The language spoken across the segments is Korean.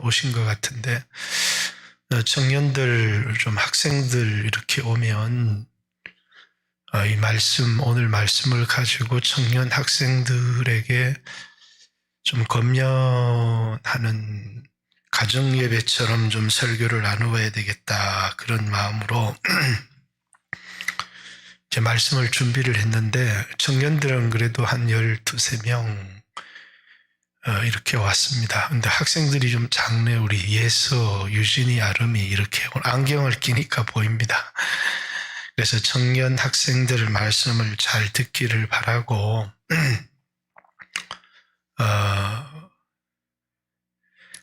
오신 것 같은데, 청년들, 좀 학생들 이렇게 오면 이 말씀, 오늘 말씀을 가지고 청년 학생들에게 좀 검련하는 가정예배처럼 좀 설교를 나누어야 되겠다, 그런 마음으로 제 말씀을 준비를 했는데, 청년들은 그래도 한 12~13명 이렇게 왔습니다. 근데 학생들이 좀 작네. 우리 예서, 유진이, 아름이 이렇게 안경을 끼니까 보입니다. 그래서 청년 학생들 말씀을 잘 듣기를 바라고,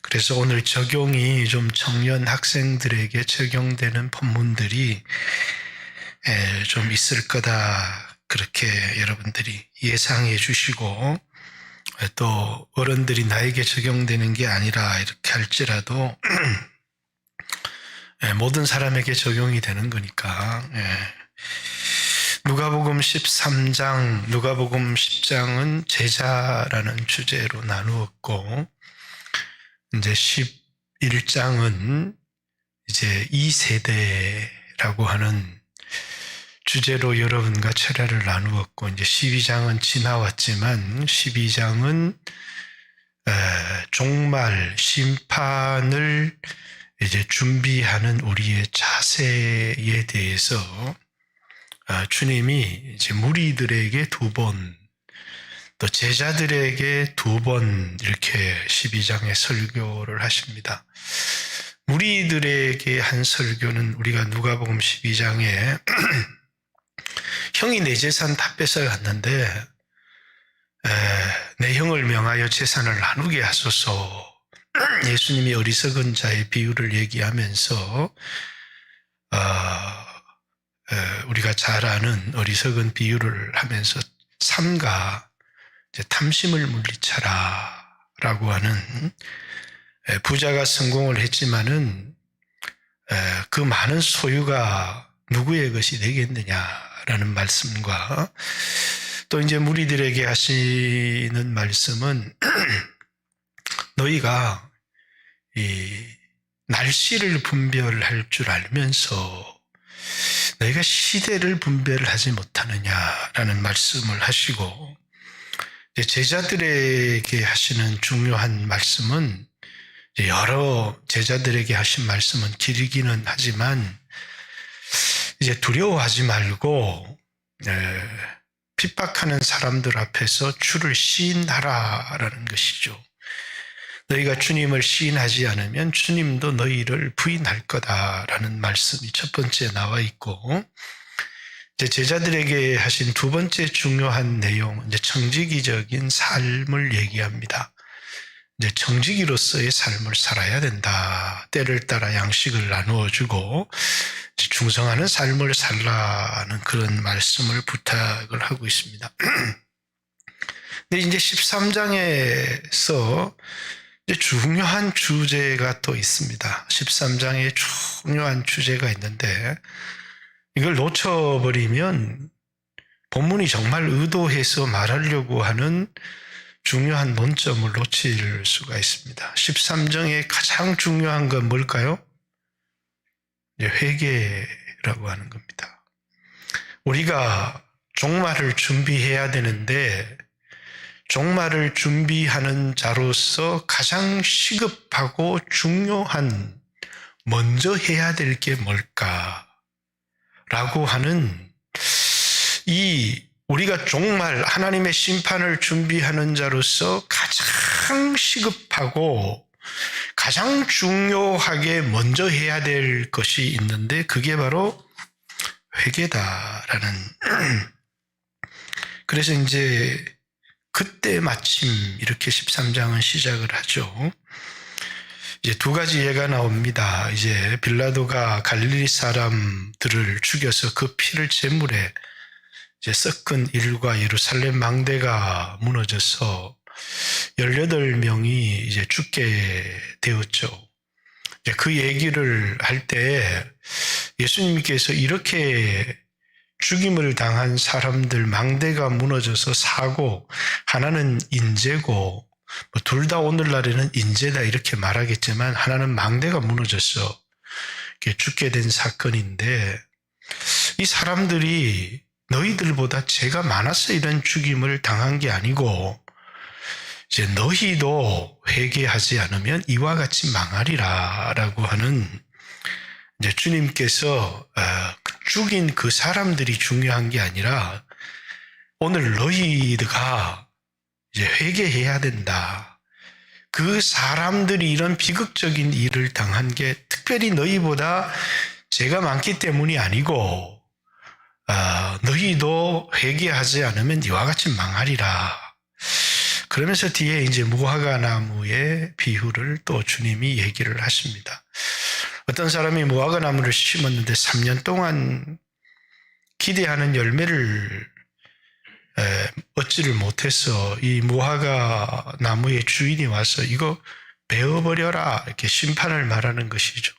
그래서 오늘 적용이 좀 청년 학생들에게 적용되는 본문들이 좀 있을 거다, 그렇게 여러분들이 예상해 주시고, 또 어른들이 나에게 적용되는 게 아니라 이렇게 할지라도 모든 사람에게 적용이 되는 거니까. 누가복음 13장, 누가복음 10장은 제자라는 주제로 나누었고, 이제 11장은 이제 2세대라고 하는 주제로 여러분과 철야를 나누었고, 이제 12장은 지나왔지만 12장은 종말 심판을 이제 준비하는 우리의 자세에 대해서 주님이 이제 무리들에게 2번, 또 제자들에게 2번 이렇게 12장에 설교를 하십니다. 무리들에게 한 설교는 우리가 누가복음 12장에 형이 내 재산 다 뺏어갔는데 내 형을 명하여 재산을 나누게 하소서. 예수님이 어리석은 자의 비유를 얘기하면서 우리가 잘 아는 어리석은 비유를 하면서 삼가 탐심을 물리쳐라 라고 하는, 부자가 성공을 했지만은 그 많은 소유가 누구의 것이 되겠느냐라는 말씀과, 또 이제 무리들에게 하시는 말씀은 너희가 이 날씨를 분별할 줄 알면서 너희가 시대를 분별하지 못하느냐라는 말씀을 하시고, 제자들에게 하시는 중요한 말씀은, 여러 제자들에게 하신 말씀은 길기는 하지만 이제 두려워하지 말고 핍박하는 사람들 앞에서 주를 시인하라라는 것이죠. 너희가 주님을 시인하지 않으면 주님도 너희를 부인할 거다라는 말씀이 첫 번째 나와 있고, 이제 제자들에게 하신 2번째 중요한 내용, 이제 청지기적인 삶을 얘기합니다. 이제 청지기로서의 삶을 살아야 된다. 때를 따라 양식을 나누어주고 충성하는 삶을 살라는 그런 말씀을 부탁을 하고 있습니다. 근데 이제 13장에서 이제 중요한 주제가 또 있습니다. 13장에 중요한 주제가 있는데, 이걸 놓쳐버리면 본문이 정말 의도해서 말하려고 하는 중요한 논점을 놓칠 수가 있습니다. 13장의 가장 중요한 건 뭘까요? 회개라고 하는 겁니다. 우리가 종말을 준비해야 되는데, 종말을 준비하는 자로서 가장 시급하고 중요한, 먼저 해야 될 게 뭘까? 라고 하는, 우리가 종말, 하나님의 심판을 준비하는 자로서 가장 시급하고 가장 중요하게 먼저 해야 될 것이 있는데, 그게 바로 회개다라는. 그래서 이제 그때 마침 이렇게 13장은 시작을 하죠. 이제 2가지 예가 나옵니다. 이제 빌라도가 갈릴리 사람들을 죽여서 그 피를 제물에 이제 섞은 일과 예루살렘 망대가 무너져서 18명이 이제 죽게 되었죠. 이제 그 얘기를 할 때 예수님께서 이렇게 죽임을 당한 사람들, 망대가 무너져서 사고, 하나는 인재고 둘 다 오늘날에는 인재다 이렇게 말하겠지만 하나는 망대가 무너져서 죽게 된 사건인데, 이 사람들이 너희들보다 죄가 많아서 이런 죽임을 당한 게 아니고 이제 너희도 회개하지 않으면 이와 같이 망하리라 라고 하는, 이제 주님께서 죽인 그 사람들이 중요한 게 아니라 오늘 너희가 이제 회개해야 된다. 그 사람들이 이런 비극적인 일을 당한 게 특별히 너희보다 죄가 많기 때문이 아니고 너희도 회개하지 않으면 이와 같이 망하리라. 그러면서 뒤에 이제 무화과 나무의 비유를 또 주님이 얘기를 하십니다. 어떤 사람이 무화과 나무를 심었는데 3년 동안 기대하는 열매를 얻지를 못해서 이 무화과 나무의 주인이 와서 이거 베어버려라 이렇게 심판을 말하는 것이죠.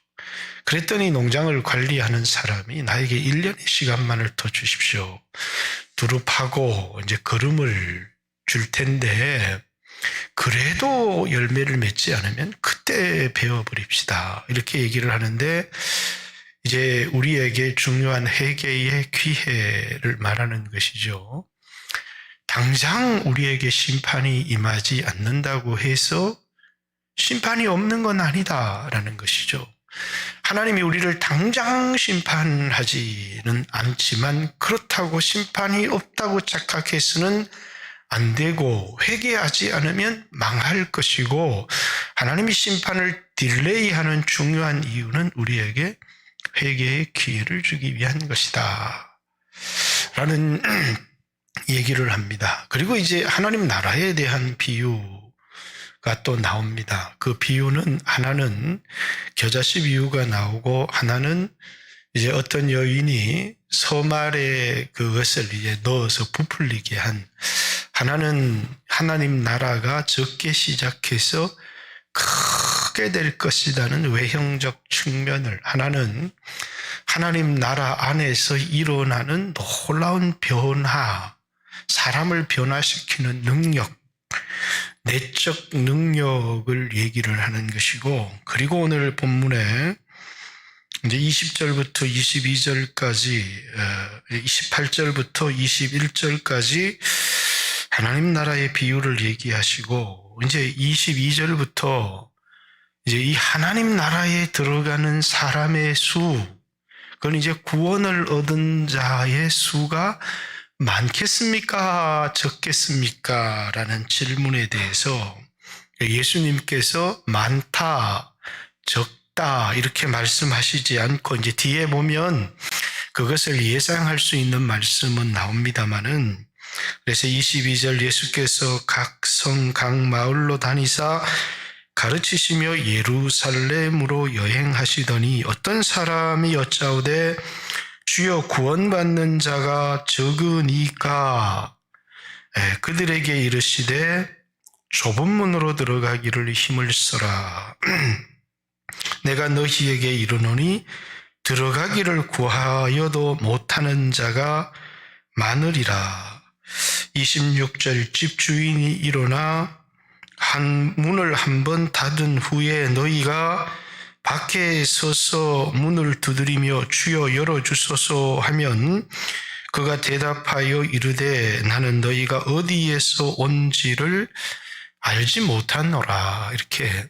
그랬더니 농장을 관리하는 사람이 나에게 1년의 시간만을 더 주십시오. 두루 파고 이제 거름을 줄 텐데 그래도 열매를 맺지 않으면 그때 베어버립시다. 이렇게 얘기를 하는데 이제 우리에게 중요한 회개의 기회를 말하는 것이죠. 당장 우리에게 심판이 임하지 않는다고 해서 심판이 없는 건 아니다라는 것이죠. 하나님이 우리를 당장 심판하지는 않지만 그렇다고 심판이 없다고 착각해서는 안 되고 회개하지 않으면 망할 것이고, 하나님이 심판을 딜레이하는 중요한 이유는 우리에게 회개의 기회를 주기 위한 것이다 라는 얘기를 합니다. 그리고 이제 하나님 나라에 대한 비유가 또 나옵니다. 그 비유는 하나는 겨자씨 비유가 나오고 하나는 이제 어떤 여인이 서말에 그것을 이제 넣어서 부풀리게 한, 하나는 하나님 나라가 적게 시작해서 크게 될 것이라는 외형적 측면을, 하나는 하나님 나라 안에서 일어나는 놀라운 변화, 사람을 변화시키는 능력, 내적 능력을 얘기를 하는 것이고, 그리고 오늘 본문에 이제 20절부터 22절까지, 28절부터 21절까지 하나님 나라의 비유를 얘기하시고, 이제 22절부터 이제 이 하나님 나라에 들어가는 사람의 수, 그건 이제 구원을 얻은 자의 수가 많겠습니까? 적겠습니까? 라는 질문에 대해서 예수님께서 많다, 적다 이렇게 말씀하시지 않고 이제 뒤에 보면 그것을 예상할 수 있는 말씀은 나옵니다마는, 그래서 22절 예수께서 각 성, 각 마을로 다니사 가르치시며 예루살렘으로 여행하시더니 어떤 사람이 여짜오되 주여 구원받는 자가 적으니까 그들에게 이르시되 좁은 문으로 들어가기를 힘을 써라. 내가 너희에게 이르노니 들어가기를 구하여도 못하는 자가 많으리라. 26절 집주인이 일어나 한 문을 한번 닫은 후에 너희가 밖에 서서 문을 두드리며 주여 열어주소서 하면 그가 대답하여 이르되 나는 너희가 어디에서 온지를 알지 못하노라. 이렇게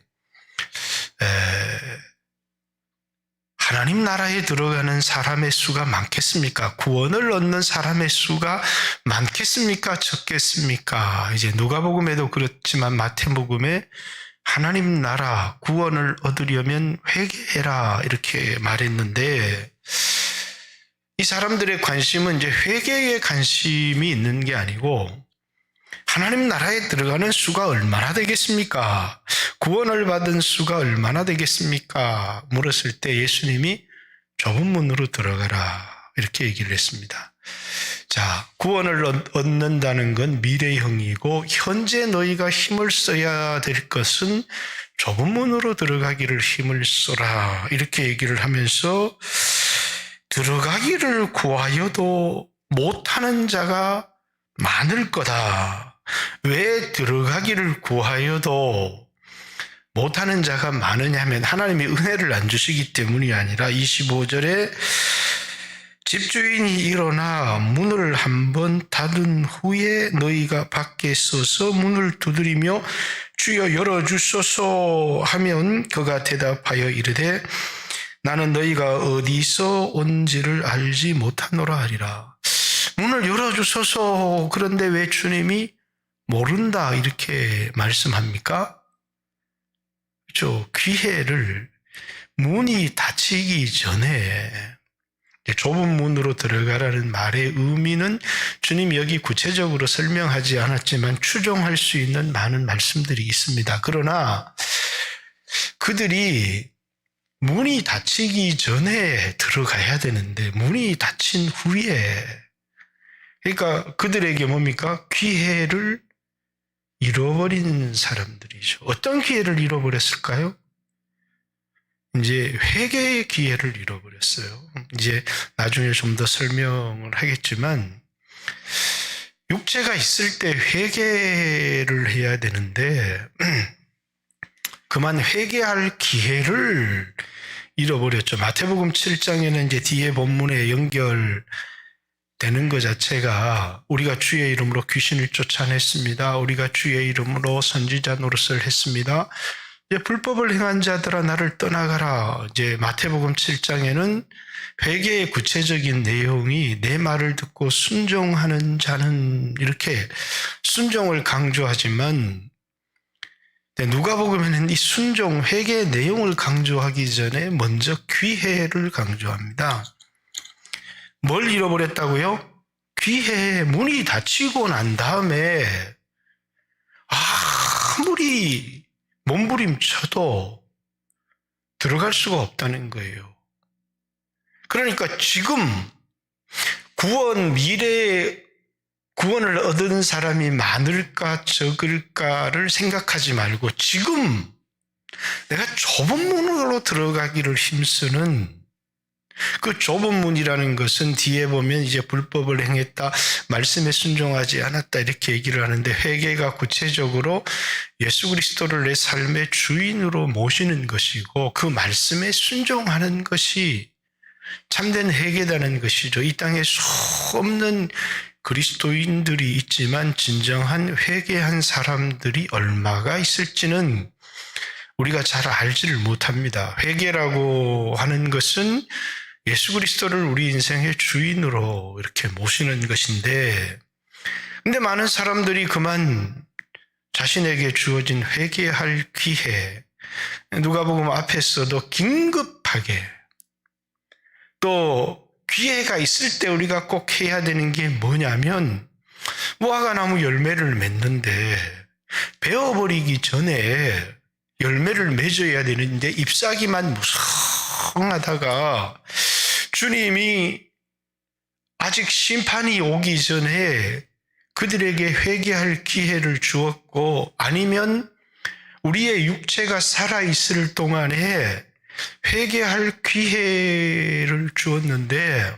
하나님 나라에 들어가는 사람의 수가 많겠습니까? 구원을 얻는 사람의 수가 많겠습니까? 적겠습니까? 이제 누가복음에도 그렇지만 마태복음에 하나님 나라 구원을 얻으려면 회개해라 이렇게 말했는데, 이 사람들의 관심은 이제 회개에 관심이 있는 게 아니고 하나님 나라에 들어가는 수가 얼마나 되겠습니까? 구원을 받은 수가 얼마나 되겠습니까? 물었을 때 예수님이 좁은 문으로 들어가라 이렇게 얘기를 했습니다. 자, 구원을 얻는다는 건 미래형이고 현재 너희가 힘을 써야 될 것은 좁은 문으로 들어가기를 힘을 써라 이렇게 얘기를 하면서 들어가기를 구하여도 못하는 자가 많을 거다. 왜 들어가기를 구하여도 못하는 자가 많으냐면 하나님이 은혜를 안 주시기 때문이 아니라 25절에 집주인이 일어나 문을 한번 닫은 후에 너희가 밖에 서서 문을 두드리며 주여 열어주소서 하면 그가 대답하여 이르되 나는 너희가 어디서 온지를 알지 못하노라 하리라. 문을 열어주소서. 그런데 왜 주님이 모른다 이렇게 말씀합니까? 그렇죠. 기회를 문이 닫히기 전에 좁은 문으로 들어가라는 말의 의미는 주님이 여기 구체적으로 설명하지 않았지만 추정할 수 있는 많은 말씀들이 있습니다. 그러나 그들이 문이 닫히기 전에 들어가야 되는데 문이 닫힌 후에, 그러니까 그들에게 뭡니까? 기회를 잃어버린 사람들이죠. 어떤 기회를 잃어버렸을까요? 이제 회개의 기회를 잃어버렸어요. 이제 나중에 좀 더 설명을 하겠지만 육체가 있을 때 회개를 해야 되는데 그만 회개할 기회를 잃어버렸죠. 마태복음 7장에는 이제 뒤에 본문에 연결되는 것 자체가 우리가 주의 이름으로 귀신을 쫓아냈습니다. 우리가 주의 이름으로 선지자 노릇을 했습니다. 이제 불법을 행한 자들아 나를 떠나가라. 이제 마태복음 7장에는 회개의 구체적인 내용이 내 말을 듣고 순종하는 자는 이렇게 순종을 강조하지만 누가복음에는 이 순종, 회개의 내용을 강조하기 전에 먼저 기회를 강조합니다. 뭘 잃어버렸다고요? 기회의 문이 닫히고 난 다음에 아무리 몸부림쳐도 들어갈 수가 없다는 거예요. 그러니까 지금 미래에 구원을 얻은 사람이 많을까 적을까를 생각하지 말고 지금 내가 좁은 문으로 들어가기를 힘쓰는 그 좁은 문이라는 것은 뒤에 보면 이제 불법을 행했다, 말씀에 순종하지 않았다 이렇게 얘기를 하는데 회개가 구체적으로 예수 그리스도를 내 삶의 주인으로 모시는 것이고 그 말씀에 순종하는 것이 참된 회개라는 것이죠. 이 땅에 수없는 그리스도인들이 있지만 진정한 회개한 사람들이 얼마가 있을지는 우리가 잘 알지를 못합니다. 회개라고 하는 것은 예수 그리스도를 우리 인생의 주인으로 이렇게 모시는 것인데, 근데 많은 사람들이 그만 자신에게 주어진 회개할 기회, 누가복음 앞에서도 긴급하게 또 기회가 있을 때 우리가 꼭 해야 되는 게 뭐냐면 무화과나무 열매를 맺는데 베어버리기 전에 열매를 맺어야 되는데 잎사귀만 무성하다가 주님이 아직 심판이 오기 전에 그들에게 회개할 기회를 주었고 아니면 우리의 육체가 살아있을 동안에 회개할 기회를 주었는데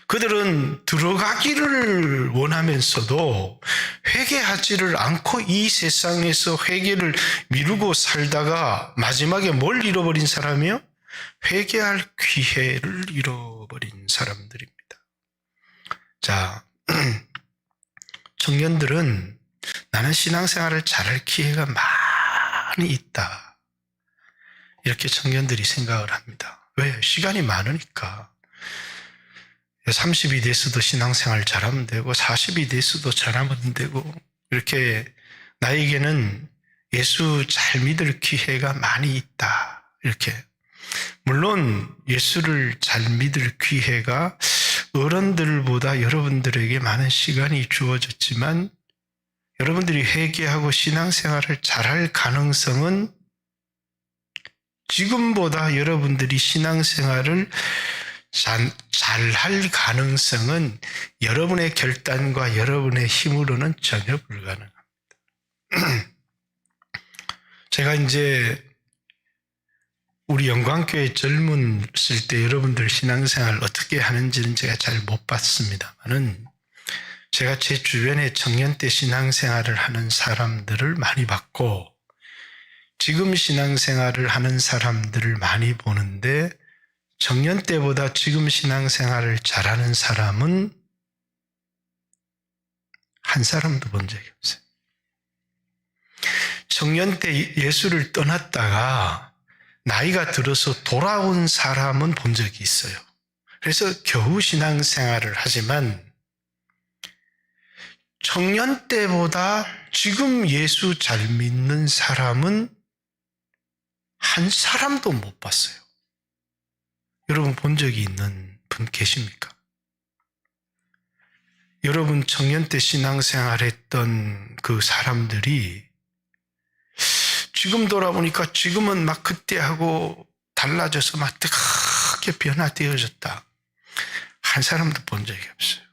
그들은 들어가기를 원하면서도 회개하지를 않고 이 세상에서 회개를 미루고 살다가 마지막에 뭘 잃어버린 사람이요? 회개할 기회를 잃어버린 사람들입니다. 자, 청년들은 나는 신앙생활을 잘할 기회가 많이 있다. 이렇게 청년들이 생각을 합니다. 왜? 시간이 많으니까. 30이 돼서도 신앙생활 잘하면 되고 40이 돼서도 잘하면 되고 이렇게 나에게는 예수 잘 믿을 기회가 많이 있다. 이렇게. 물론 예수를 잘 믿을 기회가 어른들보다 여러분들에게 많은 시간이 주어졌지만 여러분들이 회개하고 신앙생활을 잘할 가능성은 지금보다 여러분들이 신앙생활을 잘할 가능성은 여러분의 결단과 여러분의 힘으로는 전혀 불가능합니다. 제가 이제 우리 영광교회 젊었을 때 여러분들 신앙생활 어떻게 하는지는 제가 잘 못 봤습니다만은 제가 제 주변에 청년 때 신앙생활을 하는 사람들을 많이 봤고 지금 신앙생활을 하는 사람들을 많이 보는데 청년 때보다 지금 신앙생활을 잘하는 사람은 한 사람도 본 적이 없어요. 청년 때 예수를 떠났다가 나이가 들어서 돌아온 사람은 본 적이 있어요. 그래서 겨우 신앙생활을 하지만 청년 때보다 지금 예수 잘 믿는 사람은 한 사람도 못 봤어요. 여러분 본 적이 있는 분 계십니까? 여러분 청년 때 신앙생활 했던 그 사람들이 지금 돌아보니까 지금은 막 그때하고 달라져서 막 뜨겁게 변화되어졌다. 한 사람도 본 적이 없어요.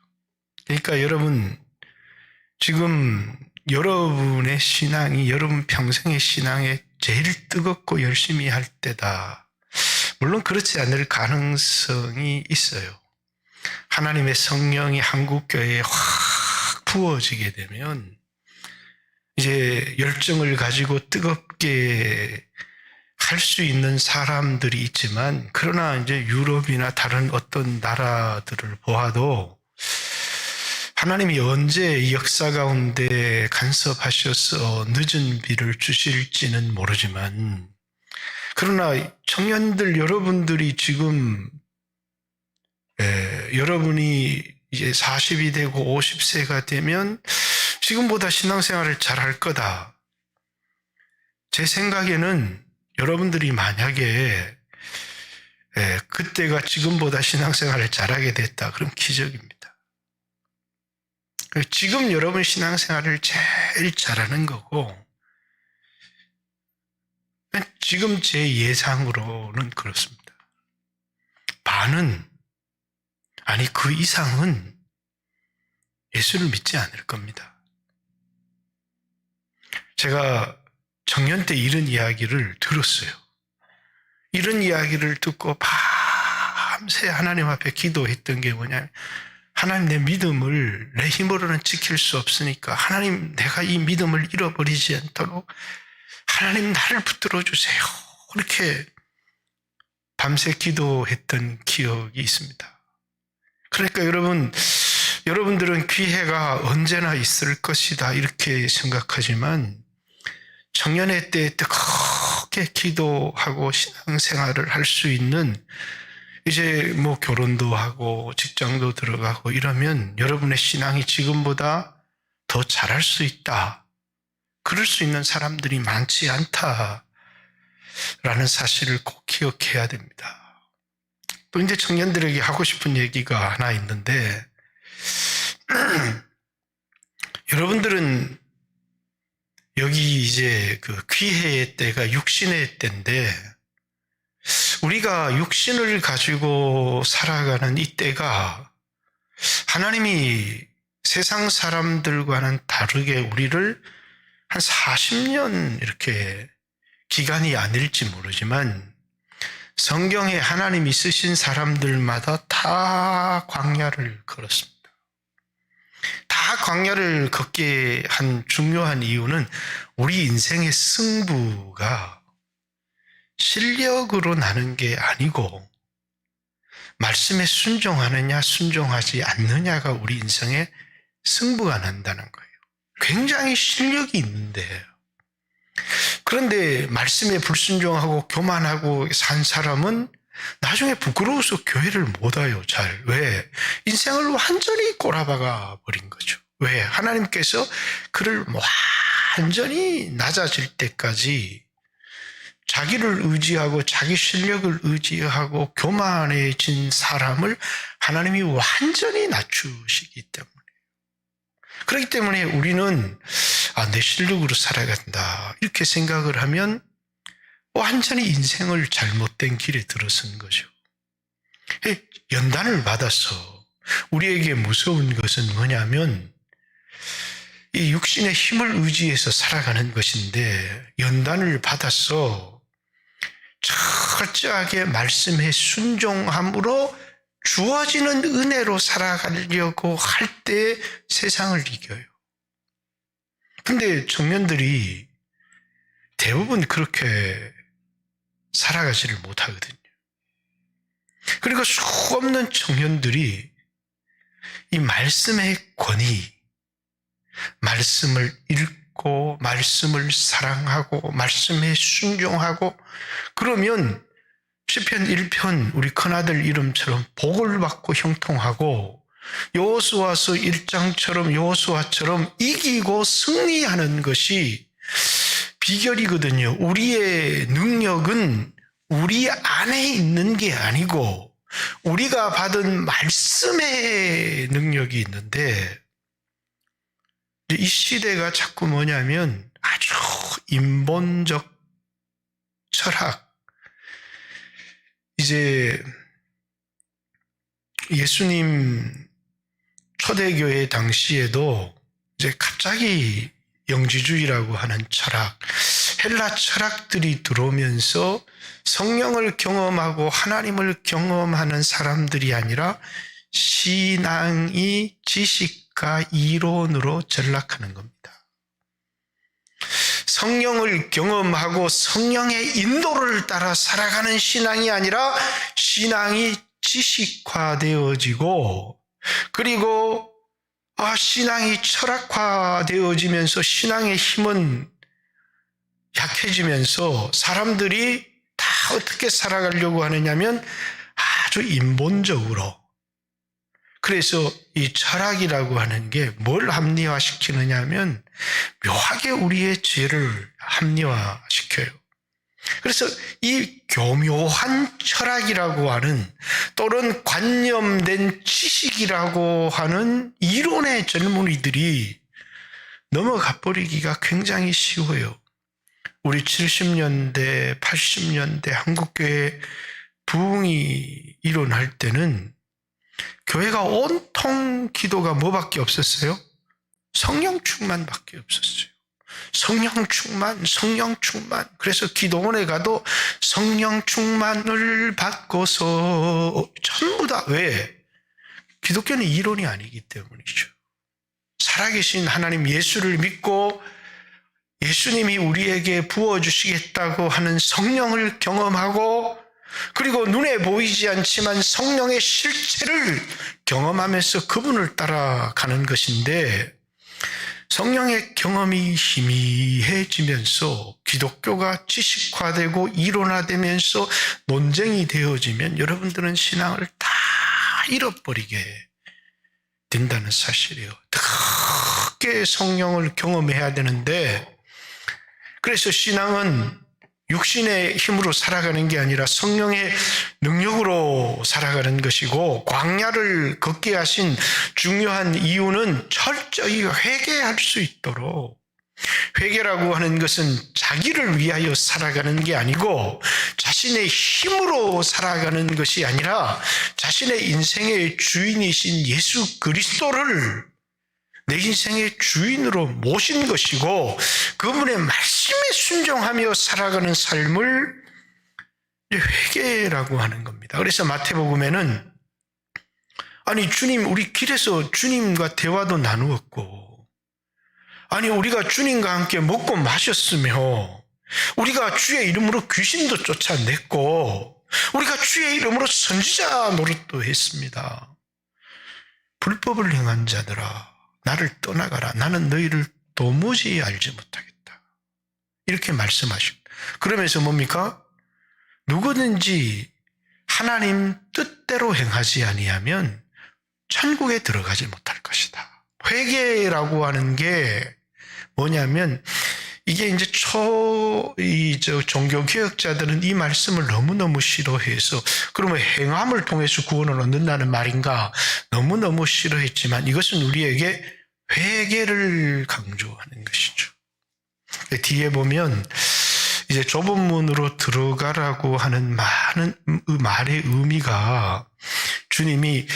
그러니까 여러분 지금 여러분의 신앙이 여러분 평생의 신앙에 제일 뜨겁고 열심히 할 때다. 물론 그렇지 않을 가능성이 있어요. 하나님의 성령이 한국교회에 확 부어지게 되면 이제 열정을 가지고 뜨겁게 할 수 있는 사람들이 있지만 그러나 이제 유럽이나 다른 어떤 나라들을 보아도 하나님이 언제 이 역사 가운데 간섭하셔서 늦은 비를 주실지는 모르지만 그러나 청년들 여러분들이 지금 여러분이 이제 40이 되고 50세가 되면 지금보다 신앙생활을 잘할 거다. 제 생각에는 여러분들이 만약에 그때가 지금보다 신앙생활을 잘하게 됐다. 그럼 기적입니다. 지금 여러분 신앙생활을 제일 잘하는 거고 지금 제 예상으로는 그렇습니다. 반은 아니 그 이상은 예수를 믿지 않을 겁니다. 제가 청년 때 이런 이야기를 들었어요. 이런 이야기를 듣고 밤새 하나님 앞에 기도했던 게 뭐냐면 하나님 내 믿음을 내 힘으로는 지킬 수 없으니까 하나님 내가 이 믿음을 잃어버리지 않도록 하나님 나를 붙들어 주세요. 이렇게 밤새 기도했던 기억이 있습니다. 그러니까 여러분들은 기회가 언제나 있을 것이다 이렇게 생각하지만 청년의 때 뜨겁게 기도하고 신앙생활을 할 수 있는 이제 뭐 결혼도 하고 직장도 들어가고 이러면 여러분의 신앙이 지금보다 더 잘할 수 있다. 그럴 수 있는 사람들이 많지 않다라는 사실을 꼭 기억해야 됩니다. 또 이제 청년들에게 하고 싶은 얘기가 하나 있는데 여러분들은 여기 이제 그 귀해의 때가 육신의 때인데 우리가 육신을 가지고 살아가는 이 때가 하나님이 세상 사람들과는 다르게 우리를 한 40년 이렇게 기간이 아닐지 모르지만 성경에 하나님이 쓰신 사람들마다 다 광야를 걸었습니다. 다 광야를 걷게 한 중요한 이유는 우리 인생의 승부가 실력으로 나는 게 아니고 말씀에 순종하느냐 순종하지 않느냐가 우리 인생의 승부가 난다는 거예요. 굉장히 실력이 있는데 그런데 말씀에 불순종하고 교만하고 산 사람은 나중에 부끄러워서 교회를 못 와요. 잘. 왜? 인생을 완전히 꼬라박아 버린 거죠. 왜? 하나님께서 그를 완전히 낮아질 때까지 자기를 의지하고 자기 실력을 의지하고 교만해진 사람을 하나님이 완전히 낮추시기 때문에 그렇기 때문에 우리는 내 실력으로 살아간다 이렇게 생각을 하면 완전히 인생을 잘못된 길에 들어선 거죠. 연단을 받아서 우리에게 무서운 것은 뭐냐면 이 육신의 힘을 의지해서 살아가는 것인데 연단을 받아서 철저하게 말씀에 순종함으로 주어지는 은혜로 살아가려고 할 때 세상을 이겨요. 근데 청년들이 대부분 그렇게 살아가지를 못하거든요. 그리고 수없는 청년들이 이 말씀의 권위, 말씀을 읽고 말씀을 사랑하고 말씀에 순종하고 그러면 시편 1편 우리 큰아들 이름처럼 복을 받고 형통하고 여호수아서 1장처럼 여호수아처럼 이기고 승리하는 것이 비결이거든요. 우리의 능력은 우리 안에 있는 게 아니고 우리가 받은 말씀의 능력이 있는데 이 시대가 자꾸 뭐냐면 아주 인본적 철학, 이제 예수님 초대교회 당시에도 이제 갑자기 영지주의라고 하는 철학, 헬라 철학들이 들어오면서 성령을 경험하고 하나님을 경험하는 사람들이 아니라 신앙이 지식과 이론으로 전락하는 겁니다. 성령을 경험하고 성령의 인도를 따라 살아가는 신앙이 아니라 신앙이 지식화되어지고 그리고 신앙이 철학화되어지면서 신앙의 힘은 약해지면서 사람들이 다 어떻게 살아가려고 하느냐면 아주 인본적으로. 그래서 이 철학이라고 하는 게 뭘 합리화시키느냐 하면 묘하게 우리의 죄를 합리화시켜요. 그래서 이 교묘한 철학이라고 하는 또는 관념된 지식이라고 하는 이론의 젊은이들이 넘어가 버리기가 굉장히 쉬워요. 우리 70년대, 80년대 한국교회 부흥이 일어날 때는 교회가 온통 기도가 뭐밖에 없었어요? 성령 충만밖에 없었어요. 성령 충만, 성령 충만. 그래서 기도원에 가도 성령 충만을 받고서 전부 다 왜? 기독교는 이론이 아니기 때문이죠. 살아계신 하나님 예수를 믿고 예수님이 우리에게 부어주시겠다고 하는 성령을 경험하고 그리고 눈에 보이지 않지만 성령의 실체를 경험하면서 그분을 따라가는 것인데 성령의 경험이 희미해지면서 기독교가 지식화되고 이론화되면서 논쟁이 되어지면 여러분들은 신앙을 다 잃어버리게 된다는 사실이에요. 크게 성령을 경험해야 되는데 그래서 신앙은 육신의 힘으로 살아가는 게 아니라 성령의 능력으로 살아가는 것이고 광야를 걷게 하신 중요한 이유는 철저히 회개할 수 있도록 회개라고 하는 것은 자기를 위하여 살아가는 게 아니고 자신의 힘으로 살아가는 것이 아니라 자신의 인생의 주인이신 예수 그리스도를 내 인생의 주인으로 모신 것이고 그분의 말씀에 순종하며 살아가는 삶을 회개라고 하는 겁니다. 그래서 마태복음에는 아니 주님 우리 길에서 주님과 대화도 나누었고 아니 우리가 주님과 함께 먹고 마셨으며 우리가 주의 이름으로 귀신도 쫓아냈고 우리가 주의 이름으로 선지자 노릇도 했습니다. 불법을 행한 자들아 나를 떠나가라. 나는 너희를 도무지 알지 못하겠다. 이렇게 말씀하십니다. 그러면서 뭡니까? 누구든지 하나님 뜻대로 행하지 아니하면 천국에 들어가지 못할 것이다. 회개라고 하는 게 뭐냐면 이게 이제 종교개혁자들은 이 말씀을 너무너무 싫어해서 그러면 행함을 통해서 구원을 얻는다는 말인가 너무너무 싫어했지만 이것은 우리에게 회개를 강조하는 것이죠. 뒤에 보면 이제 좁은 문으로 들어가라고 하는 많은 말의 의미가 주님이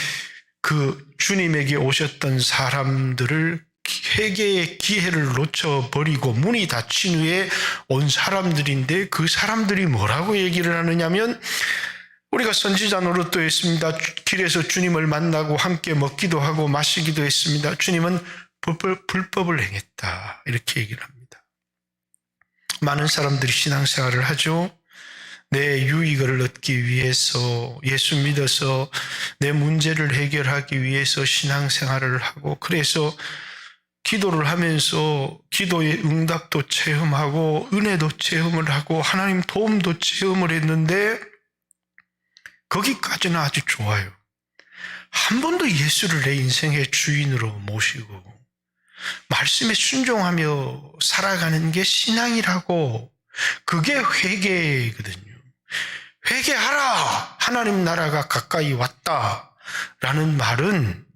그 주님에게 오셨던 사람들을 회개의 기회를 놓쳐버리고 문이 닫힌 후에 온 사람들인데 그 사람들이 뭐라고 얘기를 하느냐면 우리가 선지자 노릇도 했습니다. 길에서 주님을 만나고 함께 먹기도 하고 마시기도 했습니다. 주님은 불법을 행했다. 이렇게 얘기를 합니다. 많은 사람들이 신앙생활을 하죠. 내 유익을 얻기 위해서, 예수 믿어서 내 문제를 해결하기 위해서 신앙생활을 하고, 그래서 기도를 하면서 기도의 응답도 체험하고 은혜도 체험을 하고 하나님 도움도 체험을 했는데 거기까지는 아주 좋아요. 한 번도 예수를 내 인생의 주인으로 모시고 말씀에 순종하며 살아가는 게 신앙이라고, 그게 회개거든요. 회개하라! 하나님 나라가 가까이 왔다라는 말은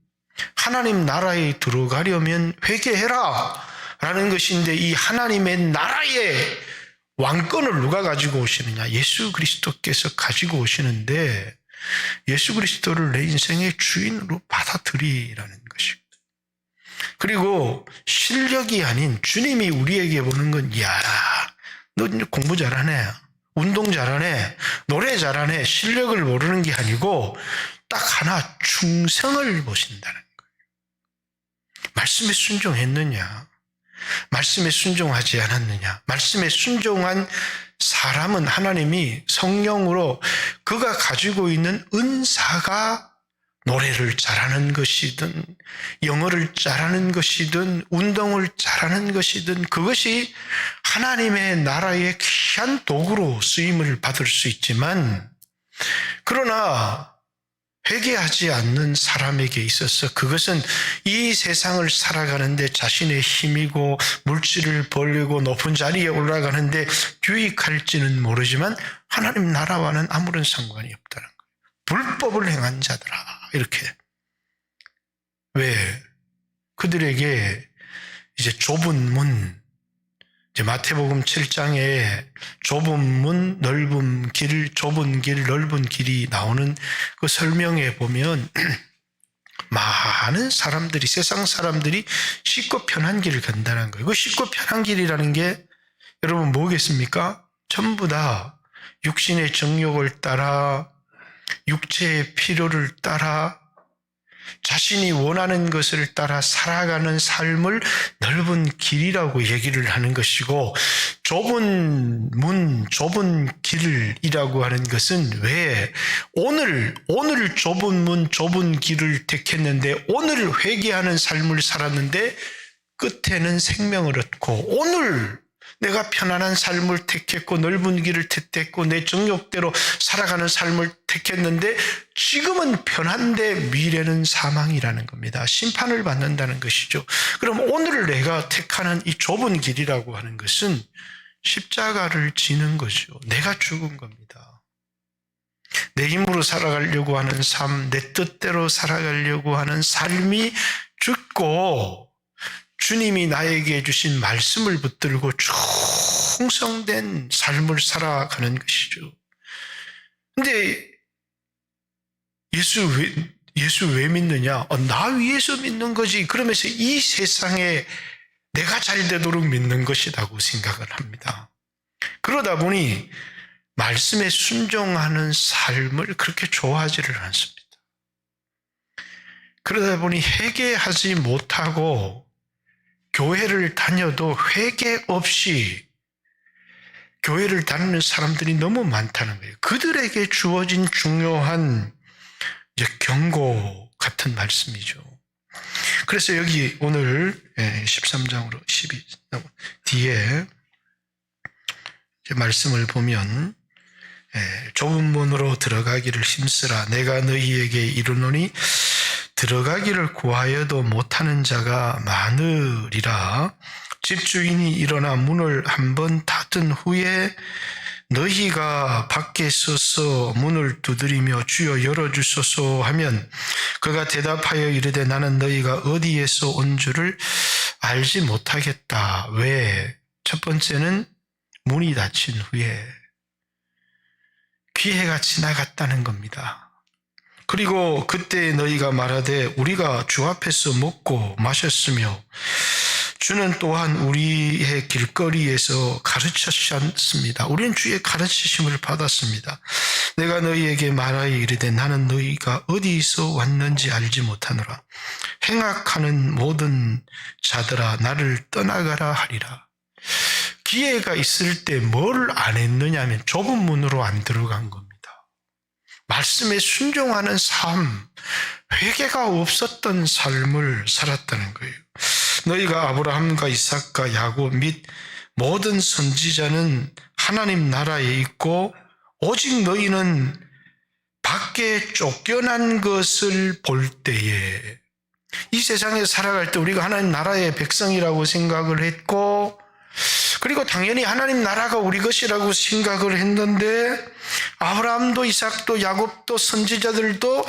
하나님 나라에 들어가려면 회개해라 라는 것인데, 이 하나님의 나라의 왕권을 누가 가지고 오시느냐? 예수 그리스도께서 가지고 오시는데, 예수 그리스도를 내 인생의 주인으로 받아들이라는 것입니다. 그리고 실력이 아닌 주님이 우리에게 보는 건, 이야, 너 공부 잘하네, 운동 잘하네, 노래 잘하네, 실력을 모르는 게 아니고 딱 하나, 충성을 보신다는 거예요. 말씀에 순종했느냐? 말씀에 순종하지 않았느냐? 말씀에 순종한 사람은 하나님이 성령으로 그가 가지고 있는 은사가, 노래를 잘하는 것이든 영어를 잘하는 것이든 운동을 잘하는 것이든 그것이 하나님의 나라의 귀한 도구로 쓰임을 받을 수 있지만, 그러나 회개하지 않는 사람에게 있어서 그것은 이 세상을 살아가는데 자신의 힘이고 물질을 벌리고 높은 자리에 올라가는데 유익할지는 모르지만 하나님 나라와는 아무런 상관이 없다는 거예요. 불법을 행한 자들아, 이렇게. 왜? 그들에게 이제 좁은 문, 이제 마태복음 7장에 좁은 문, 넓은 길, 좁은 길, 넓은 길이 나오는 그 설명에 보면 많은 사람들이, 세상 사람들이 쉽고 편한 길을 간다는 거예요. 그 쉽고 편한 길이라는 게 여러분 뭐겠습니까? 전부 다 육신의 정욕을 따라, 육체의 필요를 따라, 자신이 원하는 것을 따라 살아가는 삶을 넓은 길이라고 얘기를 하는 것이고, 좁은 문, 좁은 길이라고 하는 것은 왜 오늘 좁은 문, 좁은 길을 택했는데, 오늘 회개하는 삶을 살았는데 끝에는 생명을 얻고, 오늘 내가 편안한 삶을 택했고 넓은 길을 택했고 내 정욕대로 살아가는 삶을 택했는데 지금은 편한데 미래는 사망이라는 겁니다. 심판을 받는다는 것이죠. 그럼 오늘 내가 택하는 이 좁은 길이라고 하는 것은 십자가를 지는 거죠. 내가 죽은 겁니다. 내 힘으로 살아가려고 하는 삶, 내 뜻대로 살아가려고 하는 삶이 죽고 주님이 나에게 주신 말씀을 붙들고 충성된 삶을 살아가는 것이죠. 근데 예수 왜 믿느냐? 나 위해서 믿는 거지. 그러면서 이 세상에 내가 잘 되도록 믿는 것이라고 생각을 합니다. 그러다 보니 말씀에 순종하는 삶을 그렇게 좋아하지를 않습니다. 그러다 보니 회개하지 못하고 교회를 다녀도 회개 없이 교회를 다니는 사람들이 너무 많다는 거예요. 그들에게 주어진 중요한 이제 경고 같은 말씀이죠. 그래서 여기 오늘 13장으로 12 뒤에 말씀을 보면, 좁은 문으로 들어가기를 힘쓰라. 내가 너희에게 이르노니 들어가기를 구하여도 못하는 자가 많으리라. 집주인이 일어나 문을 한번 닫은 후에 너희가 밖에 서서 문을 두드리며 주여 열어주소서 하면 그가 대답하여 이르되 나는 너희가 어디에서 온 줄을 알지 못하겠다. 왜? 첫 번째는 문이 닫힌 후에 기회가 지나갔다는 겁니다. 그리고 그때 너희가 말하되 우리가 주 앞에서 먹고 마셨으며 주는 또한 우리의 길거리에서 가르치셨습니다. 우리는 주의 가르치심을 받았습니다. 내가 너희에게 말하여 이르되 나는 너희가 어디서 왔는지 알지 못하노라. 행악하는 모든 자들아 나를 떠나가라 하리라. 기회가 있을 때 뭘 안 했느냐 하면 좁은 문으로 안 들어간 겁니다. 말씀에 순종하는 삶, 회개가 없었던 삶을 살았다는 거예요. 너희가 아브라함과 이삭과 야곱 및 모든 선지자는 하나님 나라에 있고 오직 너희는 밖에 쫓겨난 것을 볼 때에, 이 세상에 살아갈 때 우리가 하나님 나라의 백성이라고 생각을 했고, 그리고 당연히 하나님 나라가 우리 것이라고 생각을 했는데, 아브라함도 이삭도 야곱도 선지자들도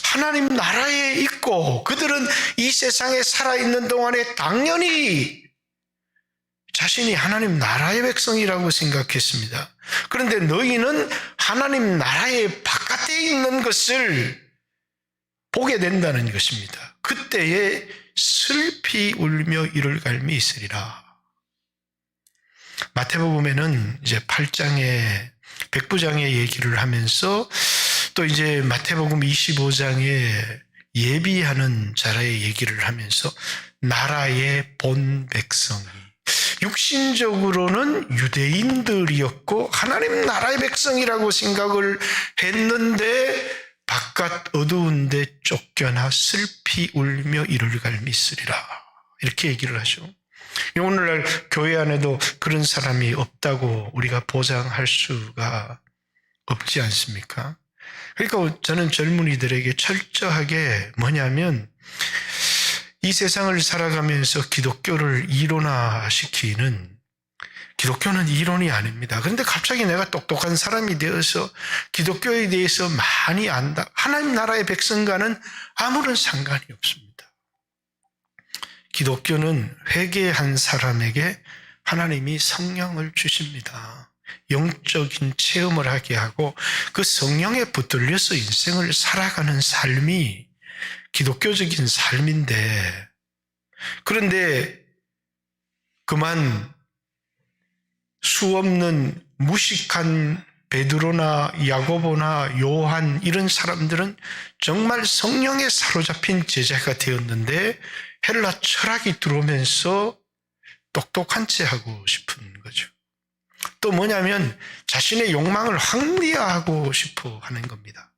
하나님 나라에 있고 그들은 이 세상에 살아있는 동안에 당연히 자신이 하나님 나라의 백성이라고 생각했습니다. 그런데 너희는 하나님 나라의 바깥에 있는 것을 보게 된다는 것입니다. 그때에 슬피 울며 이를 갈미 있으리라. 마태복음에는 이제 8장에 백부장의 얘기를 하면서 또 이제 마태복음 25장에 예비하는 자라의 얘기를 하면서 나라의 본 백성이, 육신적으로는 유대인들이었고 하나님 나라의 백성이라고 생각을 했는데 바깥 어두운 데 쫓겨나 슬피 울며 이를 갈미 있으리라, 이렇게 얘기를 하죠. 오늘날 교회 안에도 그런 사람이 없다고 우리가 보장할 수가 없지 않습니까? 그러니까 저는 젊은이들에게 철저하게 뭐냐면, 이 세상을 살아가면서 기독교를 이론화시키는, 기독교는 이론이 아닙니다. 그런데 갑자기 내가 똑똑한 사람이 되어서 기독교에 대해서 많이 안다, 하나님 나라의 백성과는 아무런 상관이 없습니다. 기독교는 회개한 사람에게 하나님이 성령을 주십니다. 영적인 체험을 하게 하고 그 성령에 붙들려서 인생을 살아가는 삶이 기독교적인 삶인데, 그런데 그만 수없는 무식한 베드로나 야고보나 요한 이런 사람들은 정말 성령에 사로잡힌 제자가 되었는데 헬라 철학이 들어오면서 똑똑한 체 하고 싶은 거죠. 또 뭐냐면 자신의 욕망을 확리화하고 싶어 하는 겁니다.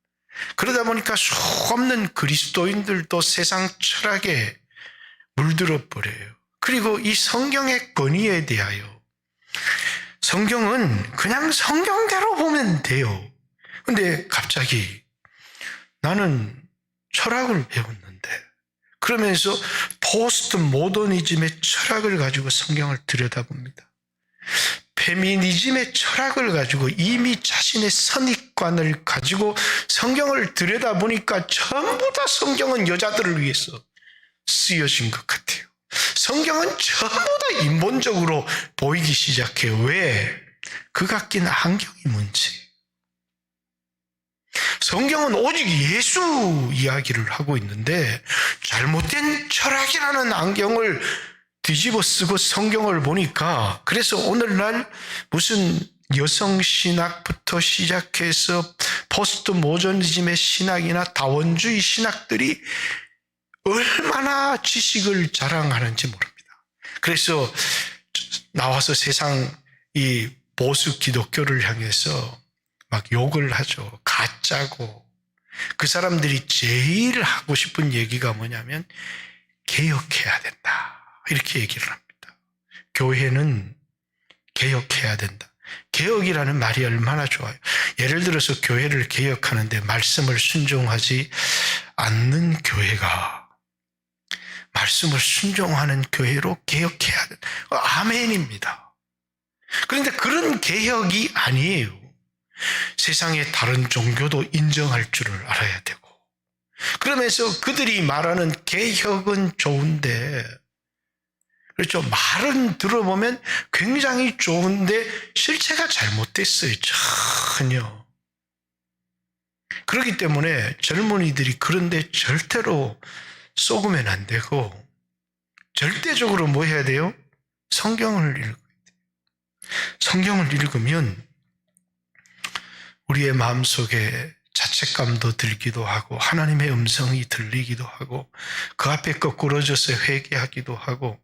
그러다 보니까 수없는 그리스도인들도 세상 철학에 물들어 버려요. 그리고 이 성경의 권위에 대하여, 성경은 그냥 성경대로 보면 돼요. 근데 갑자기 나는 철학을 배웠는데, 그러면서 포스트 모더니즘의 철학을 가지고 성경을 들여다봅니다. 페미니즘의 철학을 가지고 이미 자신의 선입관을 가지고 성경을 들여다보니까 전부 다 성경은 여자들을 위해서 쓰여진 것 같아요. 성경은 전부 다 인본적으로 보이기 시작해요. 왜? 그가 낀 안경이 뭔지. 성경은 오직 예수 이야기를 하고 있는데 잘못된 철학이라는 안경을 뒤집어 쓰고 성경을 보니까, 그래서 오늘날 무슨 여성신학부터 시작해서 포스트 모더니즘의 신학이나 다원주의 신학들이 얼마나 지식을 자랑하는지 모릅니다. 그래서 나와서 세상 이 보수 기독교를 향해서 막 욕을 하죠. 가짜고. 그 사람들이 제일 하고 싶은 얘기가 뭐냐면 개혁해야 된다, 이렇게 얘기를 합니다. 교회는 개혁해야 된다. 개혁이라는 말이 얼마나 좋아요. 예를 들어서 교회를 개혁하는데 말씀을 순종하지 않는 교회가 말씀을 순종하는 교회로 개혁해야 된다. 아멘입니다. 그런데 그런 개혁이 아니에요. 세상의 다른 종교도 인정할 줄을 알아야 되고, 그러면서 그들이 말하는 개혁은 좋은데, 그렇죠, 말은 들어보면 굉장히 좋은데 실체가 잘못됐어요. 전혀. 그렇기 때문에 젊은이들이 그런데 절대로 속으면 안 되고, 절대적으로 뭐 해야 돼요? 성경을 읽어야 돼요. 성경을 읽으면 우리의 마음속에 자책감도 들기도 하고 하나님의 음성이 들리기도 하고 그 앞에 거꾸러져서 회개하기도 하고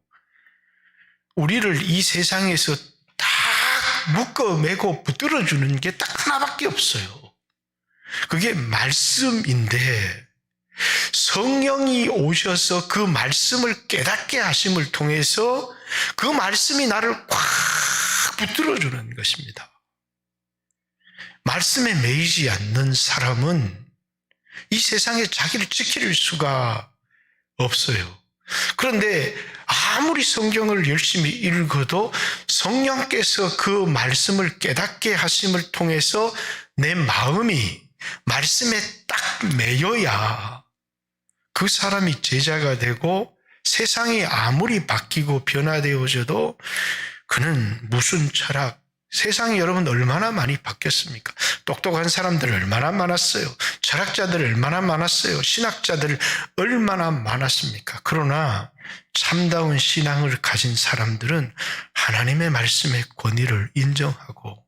우리를 이 세상에서 다 묶어매고 붙들어주는 게 딱 하나밖에 없어요. 그게 말씀인데 성령이 오셔서 그 말씀을 깨닫게 하심을 통해서 그 말씀이 나를 꽉 붙들어주는 것입니다. 말씀에 매이지 않는 사람은 이 세상에 자기를 지킬 수가 없어요. 그런데 아무리 성경을 열심히 읽어도 성령께서 그 말씀을 깨닫게 하심을 통해서 내 마음이 말씀에 딱 매여야 그 사람이 제자가 되고 세상이 아무리 바뀌고 변화되어져도 그는 무슨 철학, 세상이 여러분 얼마나 많이 바뀌었습니까? 똑똑한 사람들 얼마나 많았어요. 철학자들 얼마나 많았어요. 신학자들 얼마나 많았습니까? 그러나 참다운 신앙을 가진 사람들은 하나님의 말씀의 권위를 인정하고